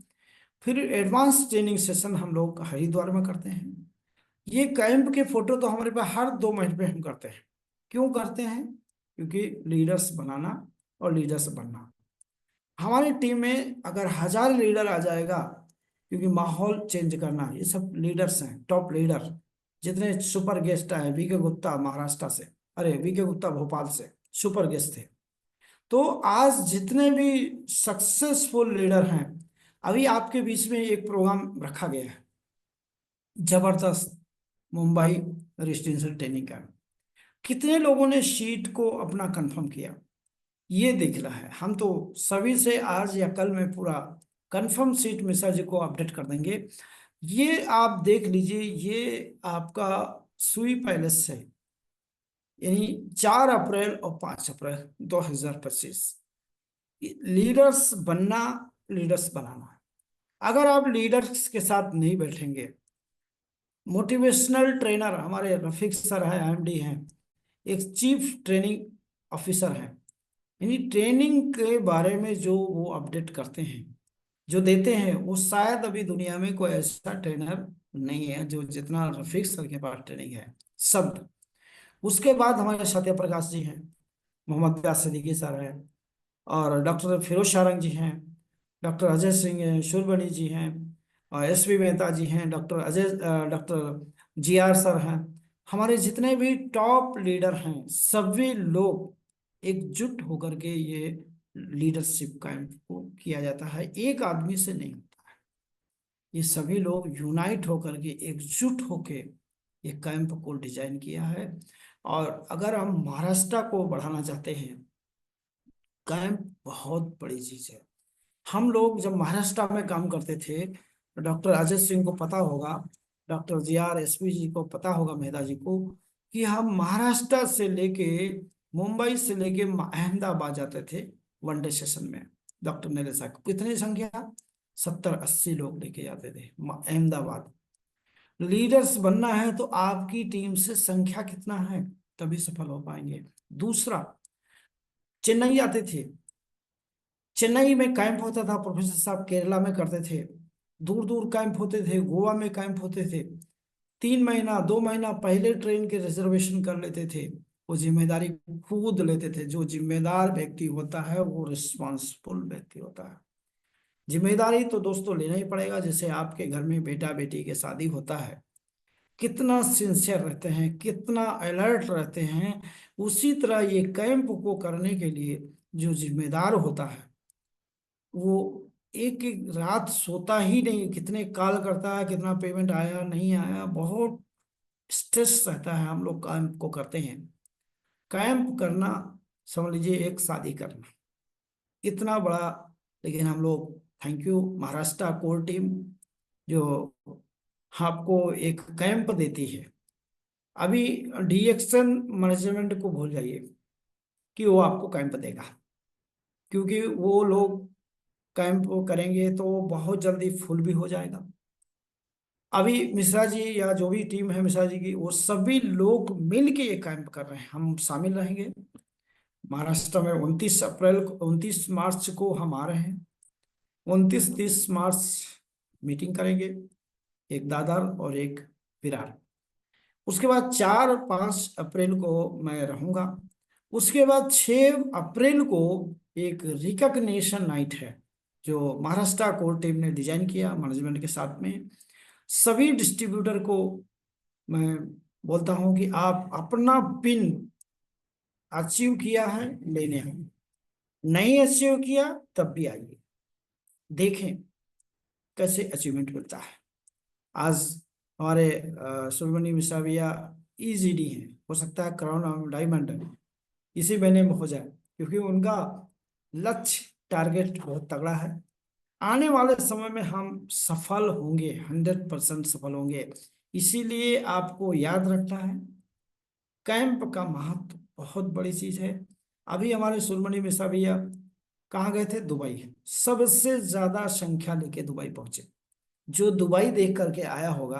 फिर एडवांस ट्रेनिंग सेशन हम लोग हरिद्वार में करते हैं। ये कैंप के फोटो तो हमारे पास हर 2 महीने पे हम करते हैं। क्यों करते हैं? क्योंकि लीडर्स बनाना और लीडर्स बनना। हमारी टीम में अगर 1000 लीडर आ जाएगा, क्योंकि माहौल चेंज करना, ये सब लीडर्स हैं, टॉप लीडर। जितने सुपर गेस्ट आए, वीके गुप्ता महाराष्ट्र से, अरे वीके गुप्ता भोपाल से सुपर गेस्ट थे। तो आज जितने भी सक्सेसफुल लीडर हैं, अभी आपके बीच में एक प्रोग्राम रखा गया है, जबरदस्त, मुंबई रेसिडेंशियल ट्रेनिंग कैंप। कितने लोगों ने शीट को अपना कंफर्म किया, ये देखना है। हम तो सभी से आज या कल में पूरा कंफर्म सीट मिश्रा जी को अपडेट कर देंगे। ये आप देख लीजिए, ये आपका सुई पैलेस से, यानी 4 अप्रैल और 5 अप्रैल 2025। लीडर्स बनना, लीडर्स बनाना। अगर आप लीडर्स के साथ नहीं बैठेंगे, मोटिवेशनल ट्रेनर हमारे रफीक सर हैं, आईएमडी हैं, एक चीफ ट्रेनिंग ऑफिसर हैं, यानी ट्रेनिंग के बारे में जो वो अपडेट करते हैं, जो देते हैं, वो शायद अभी दुनिया में कोई ऐसा ट्रेनर नहीं है जो जितना रफीक सर के पास ट्रेनिंग है। शब्द। उसके बाद हमारे सत्य प्रकाश जी हैं, मोहम्मद व्यास सिद्दीकी सर हैं, और डॉक्टर फिरोज शारंग जी हैं, डॉक्टर अजय सिंह शुरबनी जी हैं, और एसपी मेहता जी हैं, डॉक्टर जीआर सर हैं। हमारे जितने भी टॉप लीडर हैं, सभी लोग एकजुट होकर के ये लीडरशिप कैंप को किया जाता है, एक आदमी से नहीं होता है। ये सभी लोग यूनाइट होकर के, एकजुट होके ये कैंप को डिजाइन किया है। और अगर हम महाराष्ट्र को बढ़ाना चाहते हैं, कैंप बहुत बड़ी चीज है। हम लोग जब महाराष्ट्र में काम करते थे, डॉक्टर अजय सिंह को पता होगा, डॉक्टर जी आर एसपी जी को पता होगा, मेहता जी को, कि हम महाराष्ट्र से लेके, मुंबई से लेके अहमदाबाद जाते थे वनडे सेशन में। डॉक्टर नीलेश साहब कितनी संख्या, 70-80 लोग लेके जाते थे अहमदाबाद। लीडर्स बनना है तो आपकी टीम से संख्या कितना है, तभी सफल हो पाएंगे। दूसरा, चेन्नई आते थे, चेन्नई में कैंप होता था, प्रोफेसर साहब केरला में करते थे, दूर दूर कैंप होते थे, गोवा में कैंप होते थे। 3 महीना 2 महीना पहले ट्रेन के रिजर्वेशन कर लेते थे। वो जिम्मेदारी खुद लेते थे। जो जिम्मेदार व्यक्ति होता है वो रिस्पॉन्सिबल व्यक्ति होता है। जिम्मेदारी तो दोस्तों लेना ही पड़ेगा। जैसे आपके घर में बेटा बेटी की शादी होता है, कितना सिंसियर रहते हैं, कितना अलर्ट रहते हैं, उसी तरह ये कैंप को करने के लिए जो जिम्मेदार होता है, वो एक एक रात सोता ही नहीं, कितने कॉल करता है, कितना पेमेंट आया नहीं आया, बहुत स्ट्रेस रहता है। हम लोग कैंप को करते हैं। कैंप करना समझ लीजिए एक शादी करना, इतना बड़ा। लेकिन हम लोग, thank you Maharashtra core team, जो आपको एक कैंप देती है। अभी डीएक्शन मैनेजमेंट को भूल जाइए कि वो आपको कैंप देगा, क्योंकि वो लोग कैंप करेंगे तो बहुत जल्दी फुल भी हो जाएगा। अभी मिश्रा जी या जो भी टीम है मिश्रा जी की, वो सभी लोग मिल के ये कैंप कर रहे हैं, हम शामिल रहेंगे। महाराष्ट्र में 29 मार्च को हम आ रहे हैं। 29-30 मार्च मीटिंग करेंगे, एक दादर और एक विरार। उसके बाद 4 और 5 अप्रैल को मैं रहूंगा। उसके बाद 6 अप्रैल को एक रिकग्निशन नाइट है, जो महाराष्ट्र कोर टीम ने डिजाइन किया मैनेजमेंट के साथ में। सभी डिस्ट्रीब्यूटर को मैं बोलता हूं कि आप अपना पिन अचीव किया है, लेने हैं, नहीं अचीव किया तब भी आइए, देखें कैसे अचीवमेंट मिलता है। आज हमारे सुब्रमण्य मिश्रा भैया ईजीडी हैं, हो सकता है क्राउन और डायमंड इसी महीने में हो जाए, क्योंकि उनका लक्ष्य टारगेट बहुत तगड़ा है। आने वाले समय में हम सफल होंगे, 100% सफल होंगे। इसीलिए आपको याद रखना है, कैंप का महत्व बहुत बड़ी चीज है। अभी हमारे सुरमणि मिश्रा भैया कहाँ गए थे? दुबई। सबसे ज्यादा संख्या लेके दुबई पहुंचे। जो दुबई देख करके आया होगा,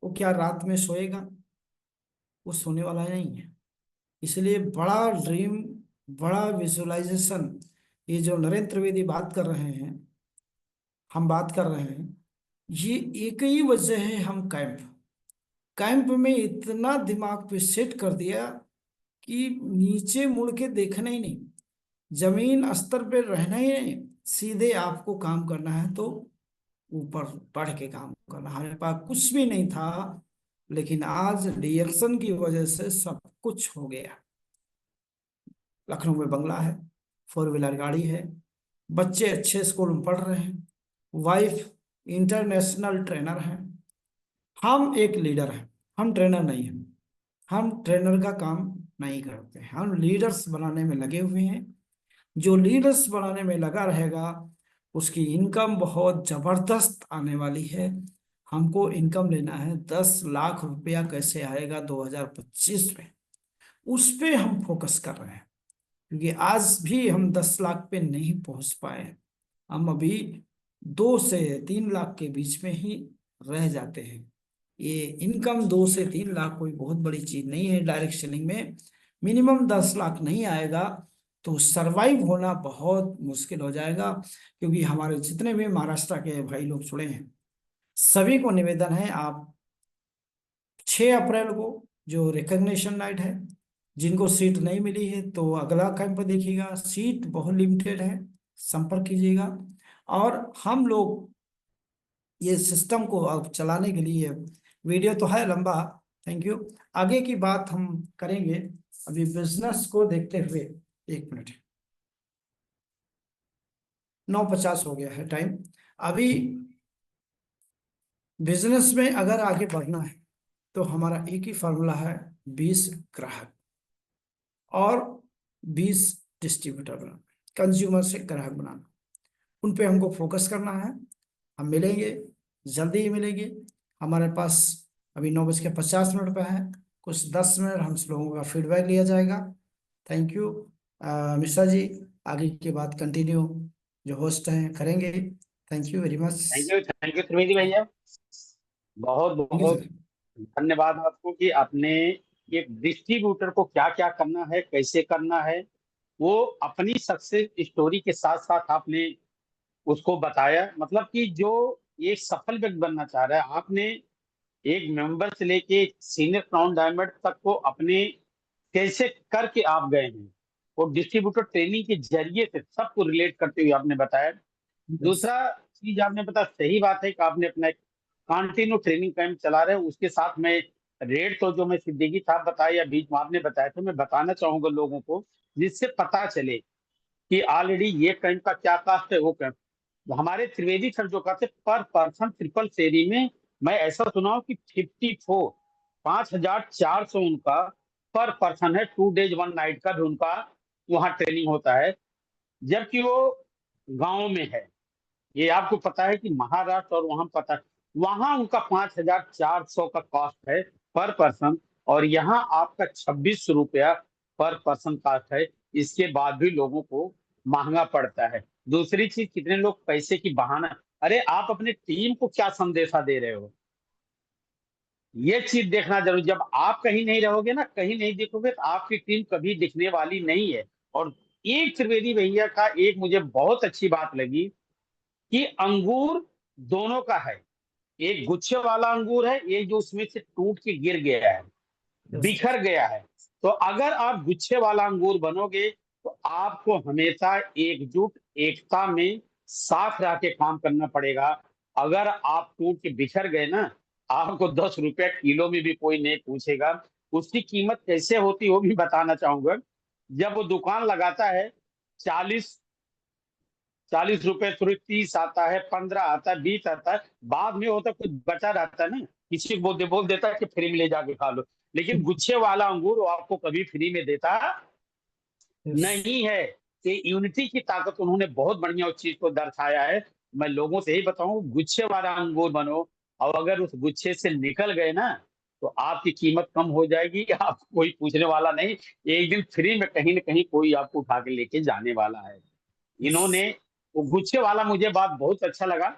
वो क्या रात में सोएगा? वो सोने वाला नहीं है। इसलिए बड़ा ड्रीम, बड़ा विजुअलाइजेशन, ये जो नरेंद्र त्रिवेदी बात कर रहे हैं, हम बात कर रहे हैं, ये एक ही वजह है। हम कैंप कैंप में इतना दिमाग पे सेट कर दिया कि नीचे मुड़ के देखना ही नहीं, जमीन स्तर पे रहना ही नहीं, सीधे आपको काम करना है तो ऊपर बढ़ के काम करना। हमारे पास कुछ भी नहीं था, लेकिन आज रिएक्शन की वजह से सब कुछ हो गया। लखनऊ में बंगला है, 4 व्हीलर गाड़ी है, बच्चे अच्छे स्कूल में पढ़ रहे हैं, वाइफ इंटरनेशनल ट्रेनर हैं। हम एक लीडर हैं, हम ट्रेनर नहीं हैं। हम ट्रेनर का काम नहीं करते, हम लीडर्स बनाने में लगे हुए हैं। जो लीडर्स बनाने में लगा रहेगा उसकी इनकम बहुत जबरदस्त आने वाली है। हमको इनकम लेना है, 10 लाख रुपया कैसे आएगा 2025 में, उस पे हम फोकस कर रहे हैं। क्योंकि आज भी हम 10 लाख पे नहीं पहुंच पाए, हम अभी 2 से 3 लाख के बीच में ही रह जाते हैं। ये इनकम 2 से 3 लाख कोई बहुत बड़ी चीज नहीं है डायरेक्ट सेलिंग में। मिनिमम 10 लाख नहीं आएगा तो सरवाइव होना बहुत मुश्किल हो जाएगा। क्योंकि हमारे जितने भी महाराष्ट्र के भाई लोग जुड़े हैं, सभी को निवेदन है, आप 6 अप्रैल को जो रिकग्निशन नाइट है, जिनको सीट नहीं मिली है तो अगला कैंप देखिएगा, सीट बहुत लिमिटेड है, संपर्क कीजिएगा। और हम लोग ये सिस्टम को अब चलाने के लिए, वीडियो तो है लंबा, थैंक यू, आगे की बात हम करेंगे। अभी बिजनेस को देखते हुए, 1 मिनट, 9:50 हो गया है टाइम। अभी बिजनेस में अगर आगे बढ़ना है तो हमारा एक ही फार्मूला है, 20 ग्राहक और 20 डिस्ट्रीब्यूटर बनाना, कंज्यूमर से ग्राहक बनाना। उन पे हमको फोकस करना है। हम मिलेंगे, जल्दी ही मिलेंगे। हमारे पास अभी 9:50 पे है, कुछ 10 मिनट हम लोगों का फीडबैक लिया जाएगा। थैंक यू मिश्रा जी, आगे की बात कंटिन्यू जो होस्ट हैं करेंगे। Thank you very much. Thank you Trivedi भैया। बहुत थैंक यू बहुत सर। धन्यवाद आपको कि आपने एक डिस्ट्रीब्यूटर को क्या क्या करना है, कैसे करना है, वो अपनी सक्सेस स्टोरी के साथ साथ आपने उसको बताया। मतलब कि जो एक सफल व्यक्ति बनना चाह रहा है, आपने एक मेंबर से लेके सीनियर क्राउन डायमंड तक को अपने कैसे करके आप गए हैं, और डिस्ट्रीब्यूटर ट्रेनिंग के जरिए से सबको रिलेट करते हुए आपने बताया। यस। दूसरा चीज आपने बताया, सही बात है कि आपने अपना एक कंटिन्यू ट्रेनिंग कैंप चला रहे हैं। उसके साथ में रेट तो जो मैं सिद्दीकी साहब बताया या बीच में आपने बताया, तो मैं बताना चाहूंगा लोगों को, जिससे पता चले कि ऑलरेडी ये कैंप का क्या कास्ट है। वो कैंप हमारे त्रिवेदी सर जो कहते पर पर्सन ट्रिपल फेरी में, मैं ऐसा सुना हूं कि 54 5,400 उनका पर पर्सन है, 2 डेज 1 नाइट का भी उनका वहाँ ट्रेनिंग होता है, जबकि वो गांव में है। ये आपको पता है कि महाराष्ट्र और वहां पता है, वहां उनका 5,400 का कॉस्ट है पर पर्सन, और यहाँ आपका 26 रुपया पर पर्सन कॉस्ट है। इसके बाद भी लोगों को महंगा पड़ता है। दूसरी चीज, कितने लोग पैसे की बहाना, अरे आप अपने टीम को क्या संदेशा दे रहे हो, ये चीज देखना जरूर। जब आप कहीं नहीं रहोगे ना, कहीं नहीं देखोगे, तो आपकी टीम कभी दिखने वाली नहीं है। और एक त्रिवेदी भैया का एक मुझे बहुत अच्छी बात लगी कि अंगूर दोनों का है, एक गुच्छे वाला अंगूर है, एक जो उसमें से टूट के गिर गया है, यस। बिखर गया है। तो अगर आप गुच्छे वाला अंगूर बनोगे तो आपको हमेशा एकजुट एकता में साथ रह के काम करना पड़ेगा। अगर आप टूट के बिखर गए ना, आपको 10 रुपया किलो में भी कोई नहीं पूछेगा। उसकी कीमत कैसे होती है वो भी बताना चाहूंगा। जब वो दुकान लगाता है, 40 40 रुपए, थोड़ी 30 आता है, 15 आता है, 20 आता है, बाद में होता कुछ बचा रहता है ना, किसी को बोल देता है कि फ्री में ले जाके खा लो। लेकिन गुच्छे वाला अंगूर वो आपको कभी फ्री में देता यस। नहीं है। ये यूनिटी की ताकत उन्होंने बहुत बढ़िया उस चीज को दर्शाया है। मैं लोगों से यही बताऊं, गुच्छे वाला अंगूर बनो, और अगर उस गुच्छे से निकल गए ना, तो आपकी कीमत कम हो जाएगी, आपको कोई पूछने वाला नहीं। एक दिन फ्री में कहीं ना कहीं कोई आपको उठा के लेके जाने वाला है। यस। इन्होंने वो गुच्छे वाला, मुझे बात बहुत अच्छा लगा,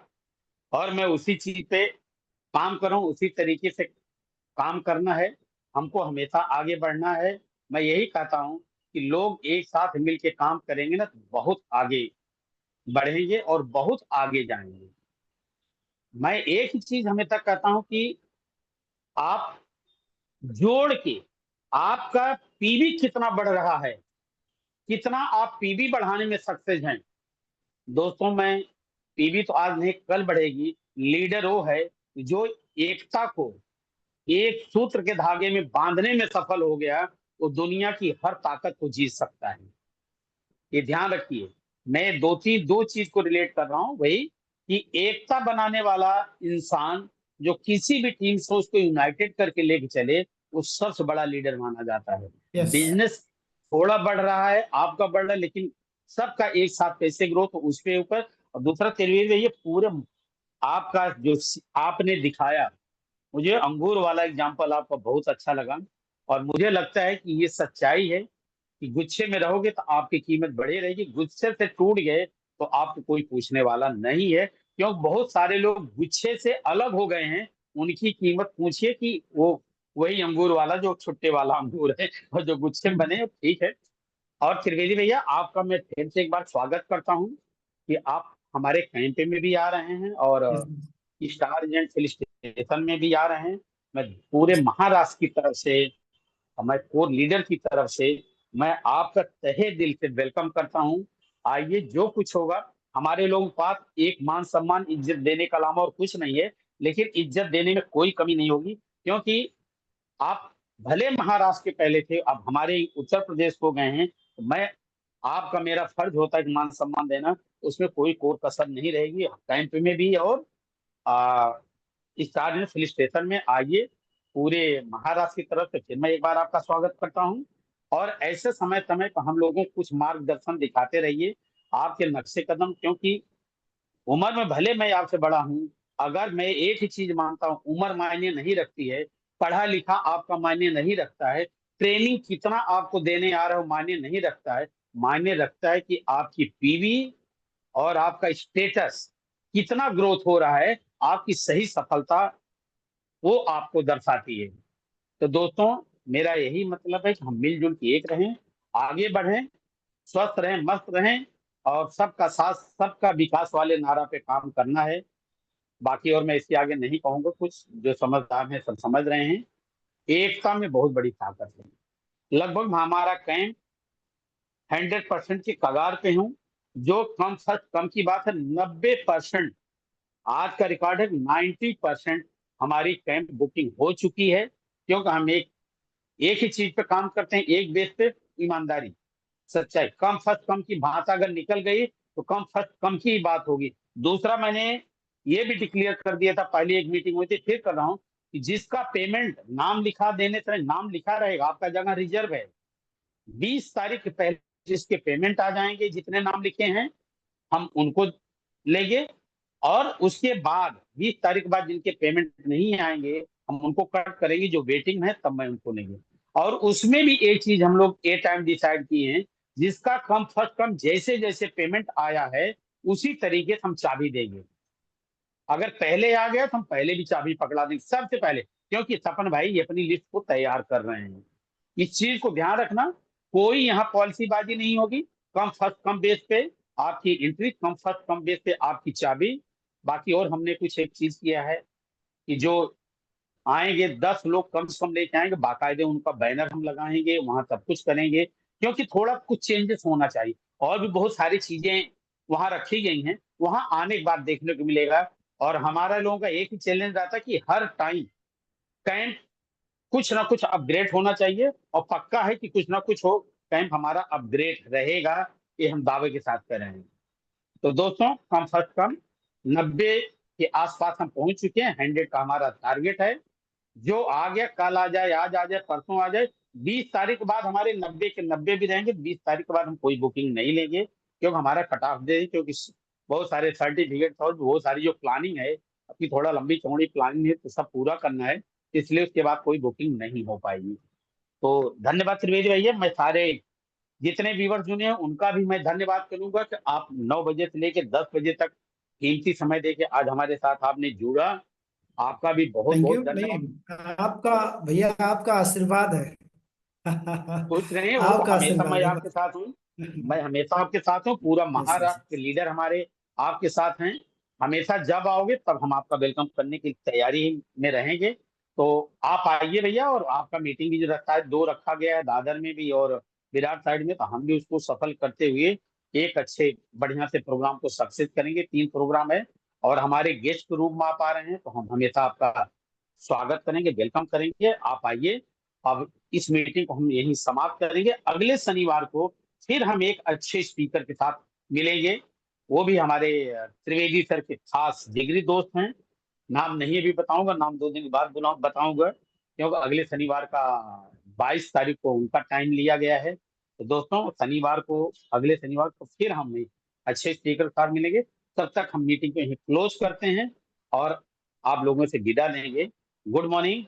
और मैं उसी चीज पे काम कर रहा हूँ, उसी तरीके से काम करना है। हमको हमेशा आगे बढ़ना है। मैं यही कहता हूँ कि लोग एक साथ मिलके काम करेंगे ना, तो बहुत आगे बढ़ेंगे और बहुत आगे जाएंगे। मैं एक ही चीज हमेशा कहता हूँ कि आप जोड़ के, आपका पीवी कितना बढ़ रहा है, कितना आप पीवी बढ़ाने में सक्सेस हैं। दोस्तों, मैं पीवी तो आज नहीं कल बढ़ेगी। लीडर वो है जो एकता को एक सूत्र के धागे में बांधने में सफल हो गया, वो दुनिया की हर ताकत को जीत सकता है। ये ध्यान रखिए। मैं दो चीज को रिलेट कर रहा हूं, वही कि एकता बनाने वाला इंसान जो किसी भी टीम से उसको यूनाइटेड करके लेके चले, वो सबसे बड़ा लीडर माना जाता है। यस। बिजनेस थोड़ा बढ़ रहा है, आपका बढ़ रहा है, लेकिन सबका एक साथ कैसे ग्रोथ उसके ऊपर। और दूसरा त्रिवेदी ये पूरे आपका जो आपने दिखाया, मुझे अंगूर वाला एग्जाम्पल आपका बहुत अच्छा लगा। और मुझे लगता है कि ये सच्चाई है कि गुच्छे में रहोगे तो आपकी कीमत बढ़ी रहेगी, गुच्छे से टूट गए तो आपको कोई पूछने वाला नहीं है। क्यों बहुत सारे लोग गुच्छे से अलग हो गए हैं, उनकी कीमत पूछिए कि वो वही अंगूर वाला जो छुट्टे वाला अंगूर है, और जो गुच्छे में बने ठीक है। और त्रिवेदी भैया आपका मैं फिर से एक बार स्वागत करता हूँ कि आप हमारे कैंप में भी आ रहे हैं और yes. Star agent hill station में भी आ रहे हैं। मैं पूरे महाराष्ट्र की तरफ से, हमारे कोर लीडर की तरफ से मैं आपका तहे दिल से वेलकम करता हूं। आइए, जो कुछ होगा, हमारे लोगों के पास एक मान सम्मान इज्जत देने का अलावा और कुछ नहीं है, लेकिन इज्जत देने में कोई कमी नहीं होगी। क्योंकि आप भले महाराष्ट्र के पहले थे, अब हमारे उत्तर प्रदेश को गए हैं, तो मैं आपका मेरा फर्ज होता है कि मान सम्मान देना, उसमें कोई कोर कसर नहीं रहेगी। कैंप में भी और आ, इस चार्ज में पुलिस स्टेशन में आइए। पूरे महाराष्ट्र की तरफ से फिर मैं एक बार आपका स्वागत करता हूं। और ऐसे समय समय पर हम लोगों को कुछ मार्गदर्शन दिखाते रहिए, आपके नक्शे कदम। क्योंकि उम्र में भले मैं आपसे बड़ा हूं, अगर मैं एक ही चीज मानता हूं, उम्र मायने नहीं रखती है, पढ़ा लिखा आपका मायने नहीं रखता है, ट्रेनिंग कितना आपको देने आ रहा हो मायने नहीं रखता है। मायने रखता है कि आपकी पीवी और आपका स्टेटस कितना ग्रोथ हो रहा है, आपकी सही सफलता वो आपको दर्शाती है। तो दोस्तों, मेरा यही मतलब है कि हम मिलजुल के एक रहें, आगे बढ़ें, स्वस्थ रहें, मस्त रहें, और सबका साथ सबका विकास वाले नारा पे काम करना है। बाकी और मैं इसके आगे नहीं कहूंगा कुछ, जो समझदार हैं सब समझ रहे हैं। एकता में बहुत बड़ी ताकत है। लगभग हमारा कैंप 100% की कगार पे हूँ। जो कम सच कम की बात है, 90%, आज का रिकॉर्ड है 90% हमारी कैंप बुकिंग हो चुकी है। क्योंकि हम एक ही चीज पे काम करते हैं, एक बेस पे, ईमानदारी, सच्चाई। कम फर्स्ट कम की बात अगर निकल गई तो कम फर्स्ट कम की ही बात होगी। दूसरा, मैंने ये भी डिक्लेयर कर दिया था, पहले एक मीटिंग हुई थी, फिर कर रहा हूँ, कि जिसका पेमेंट नाम लिखा देने से नाम लिखा रहेगा, आपका जगह रिजर्व है। 20 तारीख के पहले जिसके पेमेंट आ जाएंगे, जितने नाम लिखे हैं, हम उनको लेंगे। और उसके बाद 20 तारीख के बाद जिनके पेमेंट नहीं आएंगे, हम उनको कट करेंगे। जो वेटिंग है तब मैं उनको लेंगे। और उसमें भी एक चीज हम लोग ए टाइम डिसाइड किए हैं, जिसका कम फर्स्ट कम जैसे जैसे पेमेंट आया है, उसी तरीके से हम चाबी देंगे। अगर पहले आ गया तो हम पहले भी चाबी पकड़ा देंगे सबसे पहले। क्योंकि सपन भाई ये अपनी लिस्ट को तैयार कर रहे हैं, इस चीज को ध्यान रखना। कोई यहाँ पॉलिसी बाजी नहीं होगी। कम फर्स्ट कम बेस पे आपकी entry, come first come base पे आपकी चाबी। बाकी और हमने कुछ एक चीज किया है कि जो आएंगे 10 लोग कम से कम लेके आएंगे, बाकायदे उनका बैनर हम लगाएंगे, वहां सब कुछ करेंगे। क्योंकि थोड़ा कुछ चेंजेस होना चाहिए। और भी बहुत सारी चीजें वहां रखी गई हैं, वहां आने के बाद देखने को मिलेगा। और हमारा लोगों का एक ही चैलेंज रहता है कि हर टाइम कैंप कुछ ना कुछ अपग्रेड होना चाहिए। और पक्का है कि कुछ ना कुछ हो, कैंप हमारा अपग्रेड रहेगा, ये हम दावे के साथ कर रहे हैं। तो दोस्तों, कम फर्स्ट कम 90 के आसपास हम पहुंच चुके हैं। 100 का हमारा टारगेट है। जो आ गया, कल आ जाए, आज आ जाए, परसों आ जाए, 20 तारीख के बाद हमारे 90 के 90 भी रहेंगे। 20 तारीख के बाद हम कोई बुकिंग नहीं लेंगे, क्योंकि हमारा कट ऑफ डे है। क्योंकि बहुत सारे सर्टिफिकेट और बहुत सारी जो प्लानिंग है, अपनी थोड़ा लंबी चौड़ी प्लानिंग है, तो सब पूरा करना है। इसलिए उसके बाद कोई बुकिंग नहीं हो पाएगी। तो धन्यवाद त्रिवेदी भैया। मैं सारे जितने व्यूवर जुड़े हैं उनका भी मैं धन्यवाद करूंगा कि आप 9 बजे से लेकर 10 बजे तक कीमती समय देके आज हमारे साथ आपने जुड़ा। आपका भी बहुत थैंक यू। बहुत नहीं, धन्यवाद। आपका, भैया आपका आशीर्वाद है। कुछ नहीं, वो तो आपका हमेशा मैं आशीर्वाद है आपके बस। साथ हूँ। मैं हमेशा आपके साथ हूँ। पूरा यस यस। महाराष्ट्र के लीडर हमारे आपके साथ हैं। हमेशा जब आओगे तब हम आपका वेलकम करने की तैयारी में रहेंगे। तो आप आइए भैया। और आपका मीटिंग भी जो रखा है, 2 रखा गया है, दादर में भी और विराट साइड में, तो हम भी उसको सफल करते हुए एक अच्छे बढ़िया से प्रोग्राम को सक्सेस करेंगे। 3 प्रोग्राम है। और हमारे गेस्ट के रूप में आप आ रहे हैं, तो हम हमेशा आपका स्वागत करेंगे, वेलकम करेंगे। आप आइए। अब इस मीटिंग को हम यहीं समाप्त करेंगे। अगले शनिवार को फिर हम एक अच्छे स्पीकर के साथ मिलेंगे। वो भी हमारे त्रिवेदी सर के खास जिगरी दोस्त हैं। नाम नहीं अभी बताऊंगा, नाम 2 दिन बाद बताऊंगा। क्योंकि अगले शनिवार का 22 तारीख को उनका टाइम लिया गया है। तो दोस्तों शनिवार को, अगले शनिवार को फिर हम अच्छे स्पीकर के साथ मिलेंगे। तब तक हम मीटिंग को यहीं क्लोज करते हैं और आप लोगों से विदा लेंगे। Good morning.